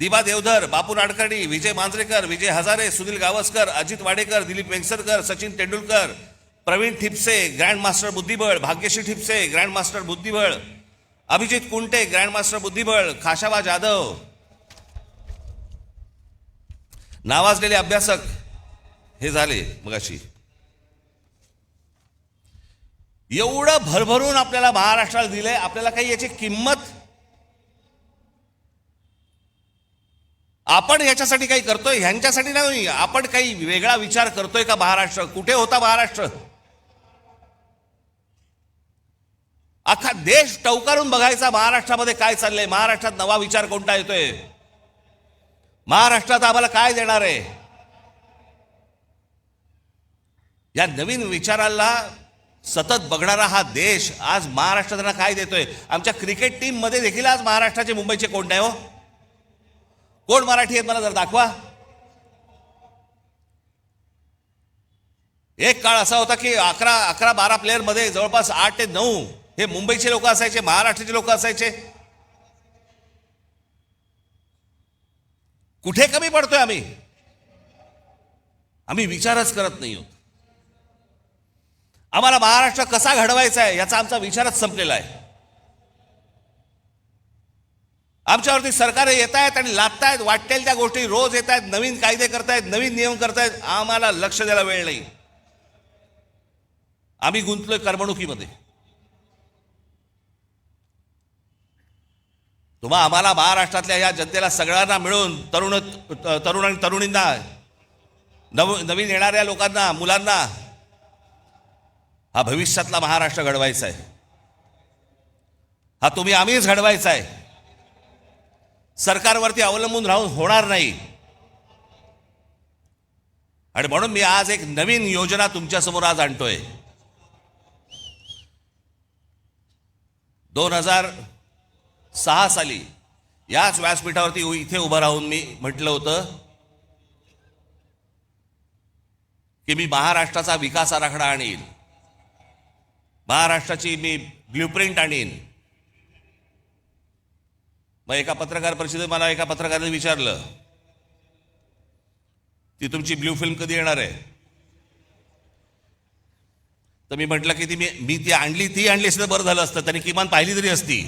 दिबा देवधर, बापू नाडकर्णी, विजय मांजरेकर, विजय हजारे, सुनील गावस्कर, अजित वाडेकर, दिलीप वेंगसरकर, सचिन तेंडुलकर, प्रवीण ठिपसे, ग्रँड मास्टर बुद्धिबळ, भाग्यश्री ठिपसे, ग्रँड मास्टर बुद्धिबळ, अभिजित कुंटे, ग्रँड मास्टर बुद्धिबळ, खाशाबा जाधव, नावाजलेले अभ्यासक हे झाले मगाशी. एवढं भरभरून आपल्याला महाराष्ट्राला दिलंय, आपल्याला काही याची किंमत, आपण याच्यासाठी काही करतोय, ह्यांच्यासाठी नाही, आपण काही वेगळा विचार करतोय का? महाराष्ट्र कुठे होता? महाराष्ट्र अख्खा देश टवकारून बघायचा महाराष्ट्रामध्ये काय चाललंय, महाराष्ट्रात नवा विचार कोणता येतोय, महाराष्ट्रात आम्हाला काय देणार आहे. या नवीन विचाराला सतत बघणारा हा देश आज महाराष्ट्र त्यांना काय देतोय. आमच्या क्रिकेट टीम मध्ये देखील आज महाराष्ट्राचे, मुंबईचे कोण नाही हो, कोण मराठी आहेत मला जर दाखवा. एक काळ असा होता की 11-12 प्लेयर मध्ये जवळपास 8 ते 9 हे मुंबईचे लोक असायचे, महाराष्ट्राचे लोक असायचे. कुठे कमी पडतोय आम्ही? आम्ही विचारच करत नाही आहोत. आम्हाला महाराष्ट्र कसा घडवायचा आहे याचा आमचा विचारच संपलेला आहे. आमच्यावरती सरकार येत आहेत आणि लादतायत, वाटेल त्या गोष्टी रोज येत आहेत, नवीन कायदे करतायत, नवीन नियम करतायत. आम्हाला लक्ष द्यायला वेळ नाही. आम्ही गुंतलोय करमणुकीमध्ये. तुम्हा आम्हाला महाराष्ट्रातल्या या जनतेला सगळ्यांना मिळून, तरुण आणि तरुणींना, नवीन येणाऱ्या लोकांना, मुलांना हा भविष्यातला महाराष्ट्र घडवायचा आहे. हा तुम्ही आम्हीच घडवायचा आहे. सरकारवरती अवलंबून राहून होणार नाही. आणि म्हणून मी आज एक नवीन योजना तुमच्या समोर आज आणतोय. 2006 साली याच व्यासपीठावरती इथे उभं राहून मी म्हटलं होतं की मी महाराष्ट्राचा विकास आराखडा आणीन, महाराष्ट्राची मी ब्ल्यूप्रिंट आणीन. मग एका पत्रकार परिषदेत मला एका पत्रकाराने विचारलं, ती तुमची ब्ल्यू फिल्म कधी येणार आहे? तर मी म्हटलं की मी ती आणली असतं बरं झालं असतं, त्यांनी किमान पाहिली तरी असती.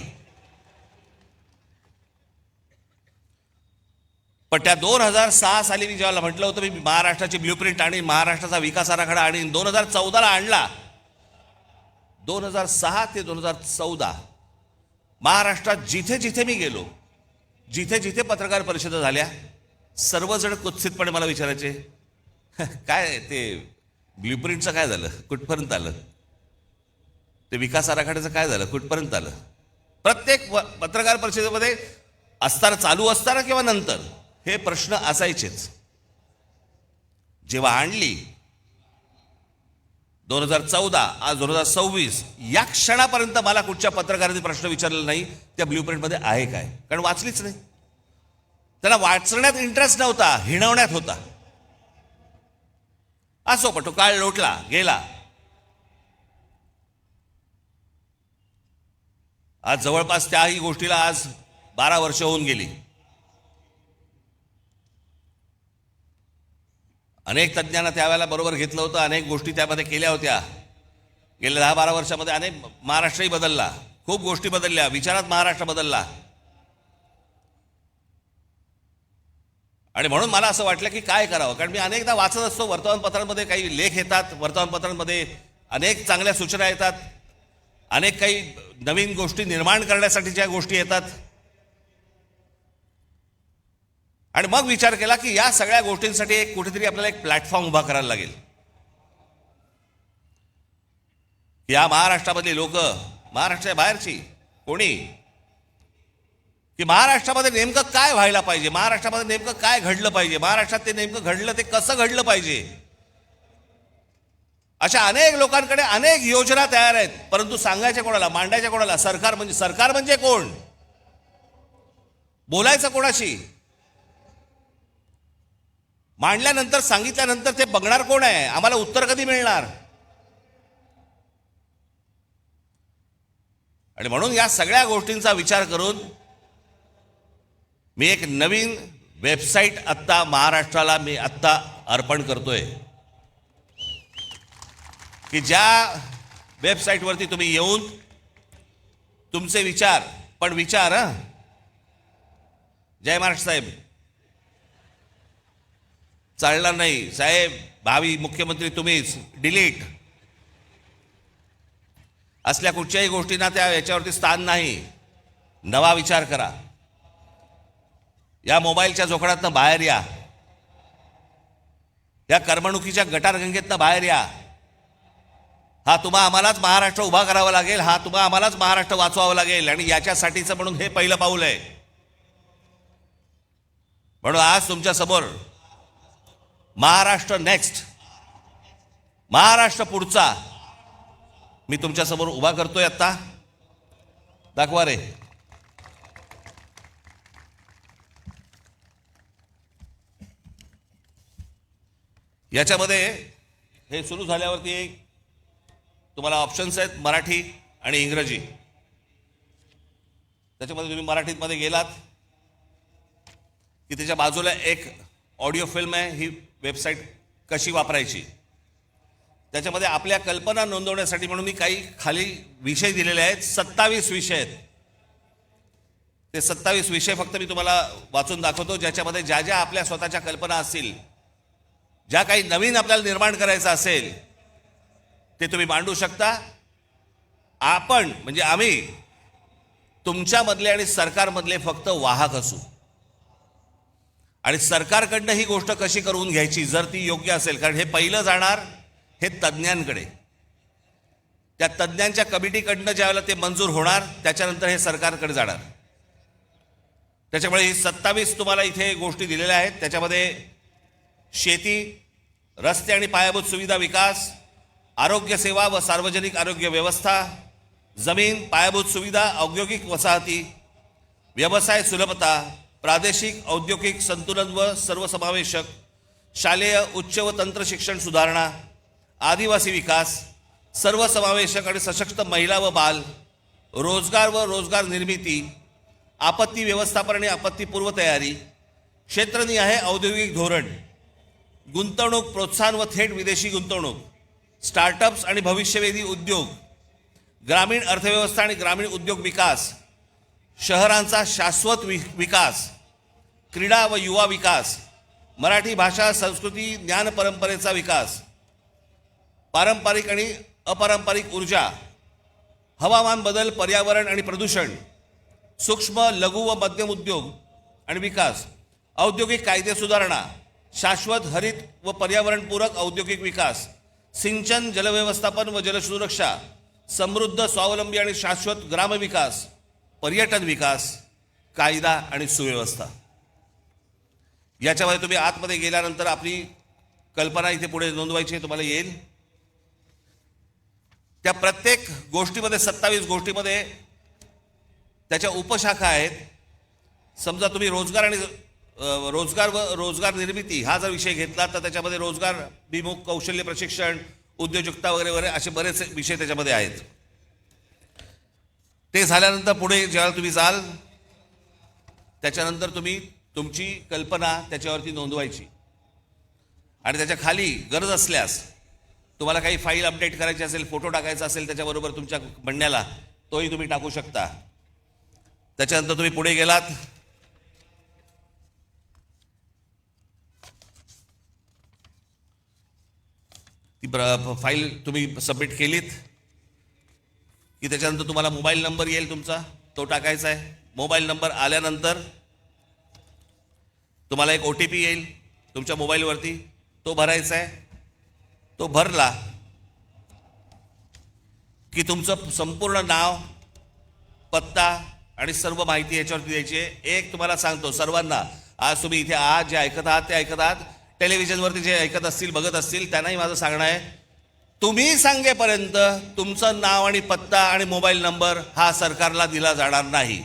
पण त्या 2006 साली मी जेव्हा म्हटलं होतं मी महाराष्ट्राची ब्ल्यूप्रिंट आणीन, महाराष्ट्राचा विकास आराखडा आणीन, 2014ला आणला. 2006 ते 2014 महाराष्ट्रात जिथे जिथे मी गेलो, जिथे जिथे पत्रकार परिषदा झाल्या, सर्वजण कुत्सितपणे मला विचारायचे, काय ते ब्ल्यूप्रिंटचं काय झालं, कुठपर्यंत आलं, ते विकास आराखड्याचं काय झालं, कुठपर्यंत आलं. प्रत्येक पत्रकार परिषदेमध्ये असताना, चालू असताना किंवा नंतर हे प्रश्न असायचेच. जेव्हा आणली 2014, आज 2026, या क्षणापर्यंत मला कुठच्या पत्रकाराने प्रश्न विचारलेला नाही त्या ब्ल्यूप्रिंटमध्ये आहे काय, कारण वाचलीच नाही. त्यांना वाचण्यात इंटरेस्ट नव्हता, हिणवण्यात होता. असो, पण तो काळ लोटला गेला. आज जवळपास त्याही गोष्टीला आज 12 वर्ष होऊन गेली. अनेक तज्ज्ञांना त्यावेळेला बरोबर घेतलं होतं, अनेक गोष्टी त्यामध्ये केल्या होत्या. गेल्या 10-12 वर्षामध्ये अनेक, महाराष्ट्रही बदलला, खूप गोष्टी बदलल्या, विचारात महाराष्ट्र बदलला. आणि म्हणून मला असं वाटलं की काय करावं, कारण मी अनेकदा वाचत असतो वर्तमानपत्रांमध्ये, काही लेख येतात, वर्तमानपत्रांमध्ये अनेक चांगल्या सूचना येतात, अनेक काही नवीन गोष्टी निर्माण करण्यासाठीच्या गोष्टी येतात. आणि मग विचार केला की या सगळ्या गोष्टींसाठी एक कुठेतरी आपल्याला एक प्लॅटफॉर्म उभा करायला लागेल. या महाराष्ट्रामधली लोक, महाराष्ट्राच्या बाहेरची कोणी, की महाराष्ट्रामध्ये नेमकं काय व्हायला पाहिजे, महाराष्ट्रामध्ये नेमकं काय घडलं पाहिजे, महाराष्ट्रात ते नेमकं घडलं ते कसं घडलं पाहिजे, अशा अनेक लोकांकडे अनेक योजना तयार आहेत. परंतु सांगायच्या कोणाला, मांडायच्या कोणाला? सरकार म्हणजे कोण? बोलायचं कोणाशी? मांडल्यानंतर, सांगितल्यानंतर ते बघणार कोण आहे? आम्हाला उत्तर कधी मिळणार? आणि म्हणून या सगळ्या गोष्टींचा विचार करून मी एक नवीन वेबसाईट आत्ता महाराष्ट्राला मी आत्ता अर्पण करतोय, की ज्या वेबसाईटवरती तुम्ही येऊन तुमचे विचार, पण विचार जय महाराष्ट्र साहेब, चालणार नाही साहेब, भावी मुख्यमंत्री तुम्हीच, डिलीट, असल्या कुठच्याही गोष्टींना त्या याच्यावरती स्थान नाही. नवा विचार करा. या मोबाईलच्या जोखडातनं बाहेर या, या करमणुकीच्या गटारगंगेतनं बाहेर या. हा तुम्हा आम्हालाच महाराष्ट्र उभा करावा लागेल, हा तुम्हा आम्हालाच महाराष्ट्र वाचवावा लागेल. आणि याच्यासाठीचं म्हणून हे पहिलं पाऊल आहे. म्हणून आज तुमच्या समोर महाराष्ट्र नेक्स्ट, महाराष्ट्र पुढचा मी तुमच्या समोर उभा करतोय. आता दाखवा रे. याच्यामध्ये हे सुरू झाल्यावरती तुम्हाला ऑप्शन्स आहेत, मराठी आणि इंग्रजी. त्याच्यामध्ये तुम्ही मराठीमध्ये गेलात की त्याच्या बाजूला एक ऑडिओ फिल्म आहे, ही वेबसाईट कशी वापरायची. त्याच्यामध्ये आपल्या कल्पना नोंदवण्यासाठी म्हणून मी काही खाली विषय दिलेले आहेत. 27 विषय आहेत. ते 27 विषय फक्त मी तुम्हाला वाचून दाखवतो, ज्याच्यामध्ये ज्या ज्या आपल्या स्वतःच्या कल्पना असतील, ज्या काही नवीन आपल्याला निर्माण करायचं असेल, ते तुम्ही मांडू शकता. आपण म्हणजे आम्ही तुमच्यामधले आणि सरकारमधले फक्त वाहक असू. आणि सरकारकडनं ही गोष्ट कशी करून घ्यायची, जर ती योग्य असेल, कारण हे पहिलं जाणार हे तज्ज्ञांकडे, त्या तज्ज्ञांच्या कमिटीकडनं ज्यावेळेला ते मंजूर होणार, त्याच्यानंतर हे सरकारकडे जाणार. त्याच्यामुळे ही 27 तुम्हाला इथे गोष्टी दिलेल्या आहेत. त्याच्यामध्ये शेती, रस्ते आणि पायाभूत सुविधा विकास, आरोग्य सेवा व सार्वजनिक आरोग्य व्यवस्था, जमीन, पायाभूत सुविधा, औद्योगिक वसाहती, व्यवसाय सुलभता, प्रादेशिक औद्योगिक संतुलन व सर्वसमावेशक, शालेय उच्च व तंत्र शिक्षण सुधारणा, आदिवासी विकास, सर्वसमावेशक आणि सशक्त महिला व बाल, रोजगार व रोजगार निर्मिती, आपत्ती व्यवस्थापन आणि आपत्तीपूर्व तयारी, क्षेत्रनिहाय औद्योगिक धोरण, गुंतवणूक प्रोत्साहन व थेट विदेशी गुंतवणूक, स्टार्टअप्स आणि भविष्यवेधी उद्योग, ग्रामीण अर्थव्यवस्था आणि ग्रामीण उद्योग विकास, शहरांचा शाश्वत विकास, क्रीडा व युवा विकास, मराठी भाषा संस्कृती ज्ञान परंपरेचा विकास, पारंपरिक आणि अपारंपरिक ऊर्जा, हवामान बदल, पर्यावरण आणि प्रदूषण, सूक्ष्म लघु व मध्यम उद्योग आणि विकास, औद्योगिक कायदे सुधारणा, शाश्वत हरित व पर्यावरणपूरक औद्योगिक विकास, सिंचन, जलव्यवस्थापन व जलसुरक्षा, समृद्ध, स्वावलंबी आणि शाश्वत ग्रामविकास, पर्यटन विकास, कायदा आणि सुव्यवस्था. याच्यामध्ये तुम्ही आतमध्ये गेल्यानंतर आपली कल्पना इथे पुढे नोंदवायची तुम्हाला येईल. त्या प्रत्येक गोष्टीमध्ये 27 गोष्टीमध्ये त्याच्या उपशाखा आहेत. समजा तुम्ही रोजगार आणि रोजगार व रोजगार निर्मिती हा जर विषय घेतला तर त्याच्यामध्ये रोजगार विमुख, कौशल्य प्रशिक्षण, उद्योजकता वगैरे वगैरे असे बरेच विषय त्याच्यामध्ये आहेत. ते झाल्यानंतर पुढे जेव्हा तुम्ही जाल त्याच्यानंतर तुम्ही तुमची कल्पना त्याच्यावरती नोंदवायची आणि त्याच्या खाली गरज असल्यास तुम्हाला काही फाईल अपडेट करायची असेल, फोटो टाकायचा असेल त्याच्याबरोबर तुमच्या म्हणण्याला, तोही तुम्ही टाकू शकता. त्याच्यानंतर तुम्ही पुढे गेलात ती फाईल तुम्ही सबमिट केलीत की त्याच्यानंतर तुम्हाला मोबाईल नंबर येईल तुमचा, तो टाकायचा आहे. मोबाईल नंबर आल्यानंतर तुम्हाला एक OTP येईल तुमच्या मोबाईलवरती, तो भरायचा आहे. तो भरला की तुमचं संपूर्ण नाव, पत्ता आणि सर्व माहिती याच्यावरती द्यायची आहे. एक तुम्हाला सांगतो सर्वांना, आज तुम्ही इथे आज जे ऐकत आहात ते ऐकत आहात, टेलिव्हिजनवरती जे ऐकत असतील बघत असतील त्यांनाही माझं सांगणं आहे, तुम्ही सांगेपर्यंत तुमचं नाव आणि पत्ता आणि मोबाईल नंबर हा सरकारला दिला जाणार नाही.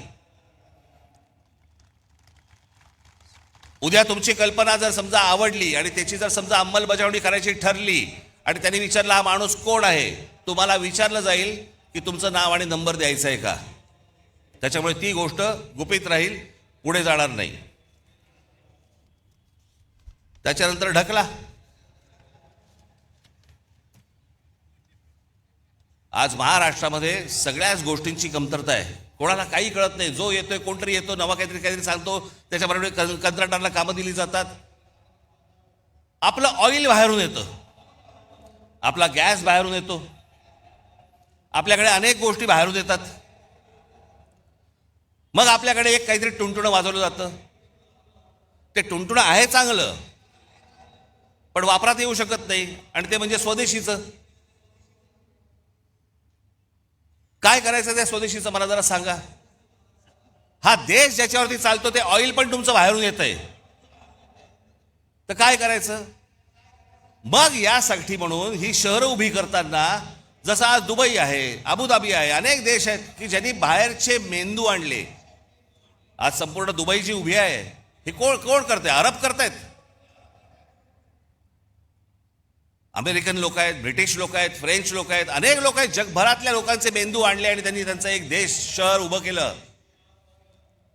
उद्या तुमची कल्पना जर समजा आवडली आणि त्याची जर समजा अंमलबजावणी करायची ठरली आणि त्यांनी विचारलं हा माणूस कोण आहे, तुम्हाला विचारलं जाईल की तुमचं नाव आणि नंबर द्यायचं आहे का. त्याच्यामुळे ती गोष्ट गुपित राहील, पुढे जाणार नाही. त्याच्यानंतर ढकला. आज महाराष्ट्रामध्ये सगळ्याच गोष्टींची कमतरता आहे. कोणाला काही कळत नाही. जो येतोय, कोणतरी येतो, नवा काहीतरी सांगतो, त्याच्याबरोबर कंत्राटदाराला कामं दिली जातात. आपलं ऑइल बाहेरून येतं, आपला गॅस बाहेरून येतो, आपल्याकडे अनेक गोष्टी बाहेरून येतात. मग आपल्याकडे एक काहीतरी टुणटुणं वाजवलं जातं. ते टुणटुणं आहे चांगलं, पण वापरात येऊ शकत नाही, आणि ते म्हणजे स्वदेशीचं. काय करायचं त्या स्वदेशीचं मला जरा सांगा. हा देश ज्याच्यावरती चालतो ते ऑइल पण तुमचं बाहेरून येतंय, तर काय करायचं. मग यासाठी म्हणून ही शहरं उभी करताना, जसं आज दुबई आहे, अबुधाबी आहे, अनेक देश आहेत की ज्यांनी बाहेरचे मेंदू आणले. आज संपूर्ण दुबई जी उभी आहे हे कोण करते? अरब करतायत, अमेरिकन लोक आहेत, ब्रिटिश लोक आहेत, फ्रेंच लोक आहेत, अनेक लोक आहेत. जगभरातल्या लोकांचे मेंदू आणले आणि त्यांनी त्यांचं एक देश, शहर उभं केलं.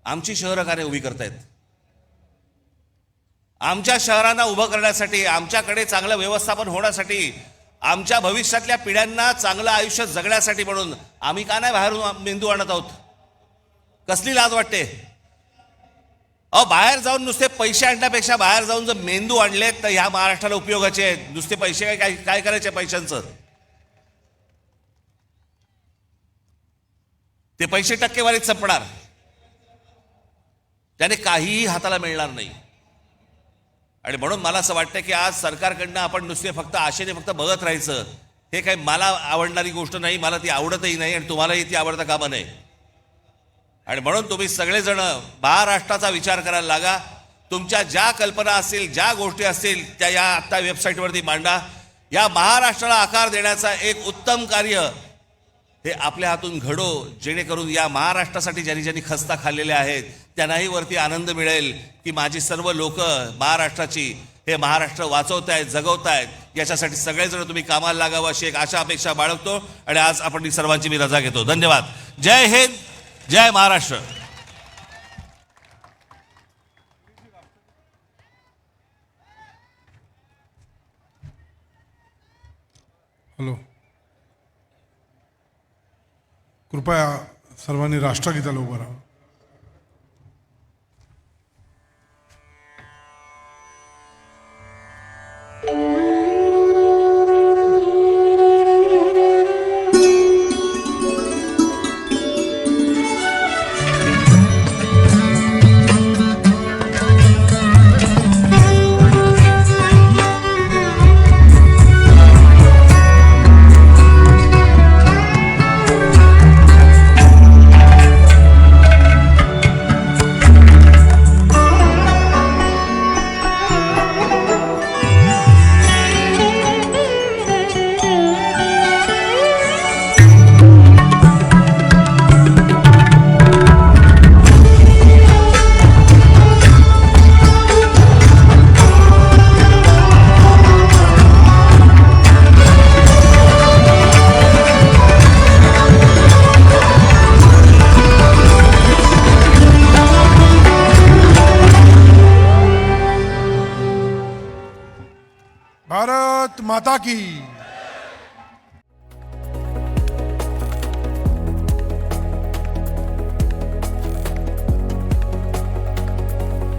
आमची शहरं कार्य उभी करतायत. आमच्या शहरांना उभं करण्यासाठी, आमच्याकडे चांगलं व्यवस्थापन होण्यासाठी, आमच्या भविष्यातल्या पिढ्यांना चांगलं आयुष्य जगण्यासाठी म्हणून आम्ही का नाही बाहेरून मेंदू आणत आहोत? कसली लाज वाटते. अहो, बाहेर जाऊन नुसते पैसे आणण्यापेक्षा बाहेर जाऊन जर मेंदू आणलेत तर ह्या महाराष्ट्राला उपयोगाचे आहेत. नुसते पैसे काय करायचे पैशांचं? ते पैसे टक्केवारीत संपणार, त्याने काहीही हाताला मिळणार नाही. आणि म्हणून मला असं वाटतं की आज सरकारकडनं आपण नुसते फक्त आशेने फक्त बघत राहायचं, हे काही मला आवडणारी गोष्ट नाही, मला ती आवडतही नाही, आणि तुम्हालाही ती आवडता कामा नये. आणि म्हणून तुम्ही सगळेजण महाराष्ट्राचा विचार करायला लागा. तुमच्या ज्या कल्पना असतील, ज्या गोष्टी असतील, त्या या आत्ता वेबसाईटवरती मांडा. या महाराष्ट्राला आकार देण्याचा एक उत्तम कार्य हे आपल्या हातून घडो, जेणेकरून या महाराष्ट्रासाठी ज्यांनी खस्ता खाल्लेल्या आहेत त्यांनाही वरती आनंद मिळेल की माझी सर्व लोक महाराष्ट्राची, हे महाराष्ट्र वाचवतायत, जगवतायत. याच्यासाठी सगळेजण तुम्ही कामाला लागावं अशी एक आशा अपेक्षा बाळगतो. आणि आज आपण सर्वांची मी रजा घेतो. धन्यवाद. जय हिंद, जय महाराष्ट्र. हॅलो, कृपया सर्वांनी राष्ट्रगीताला उभं राहा. भारत माता की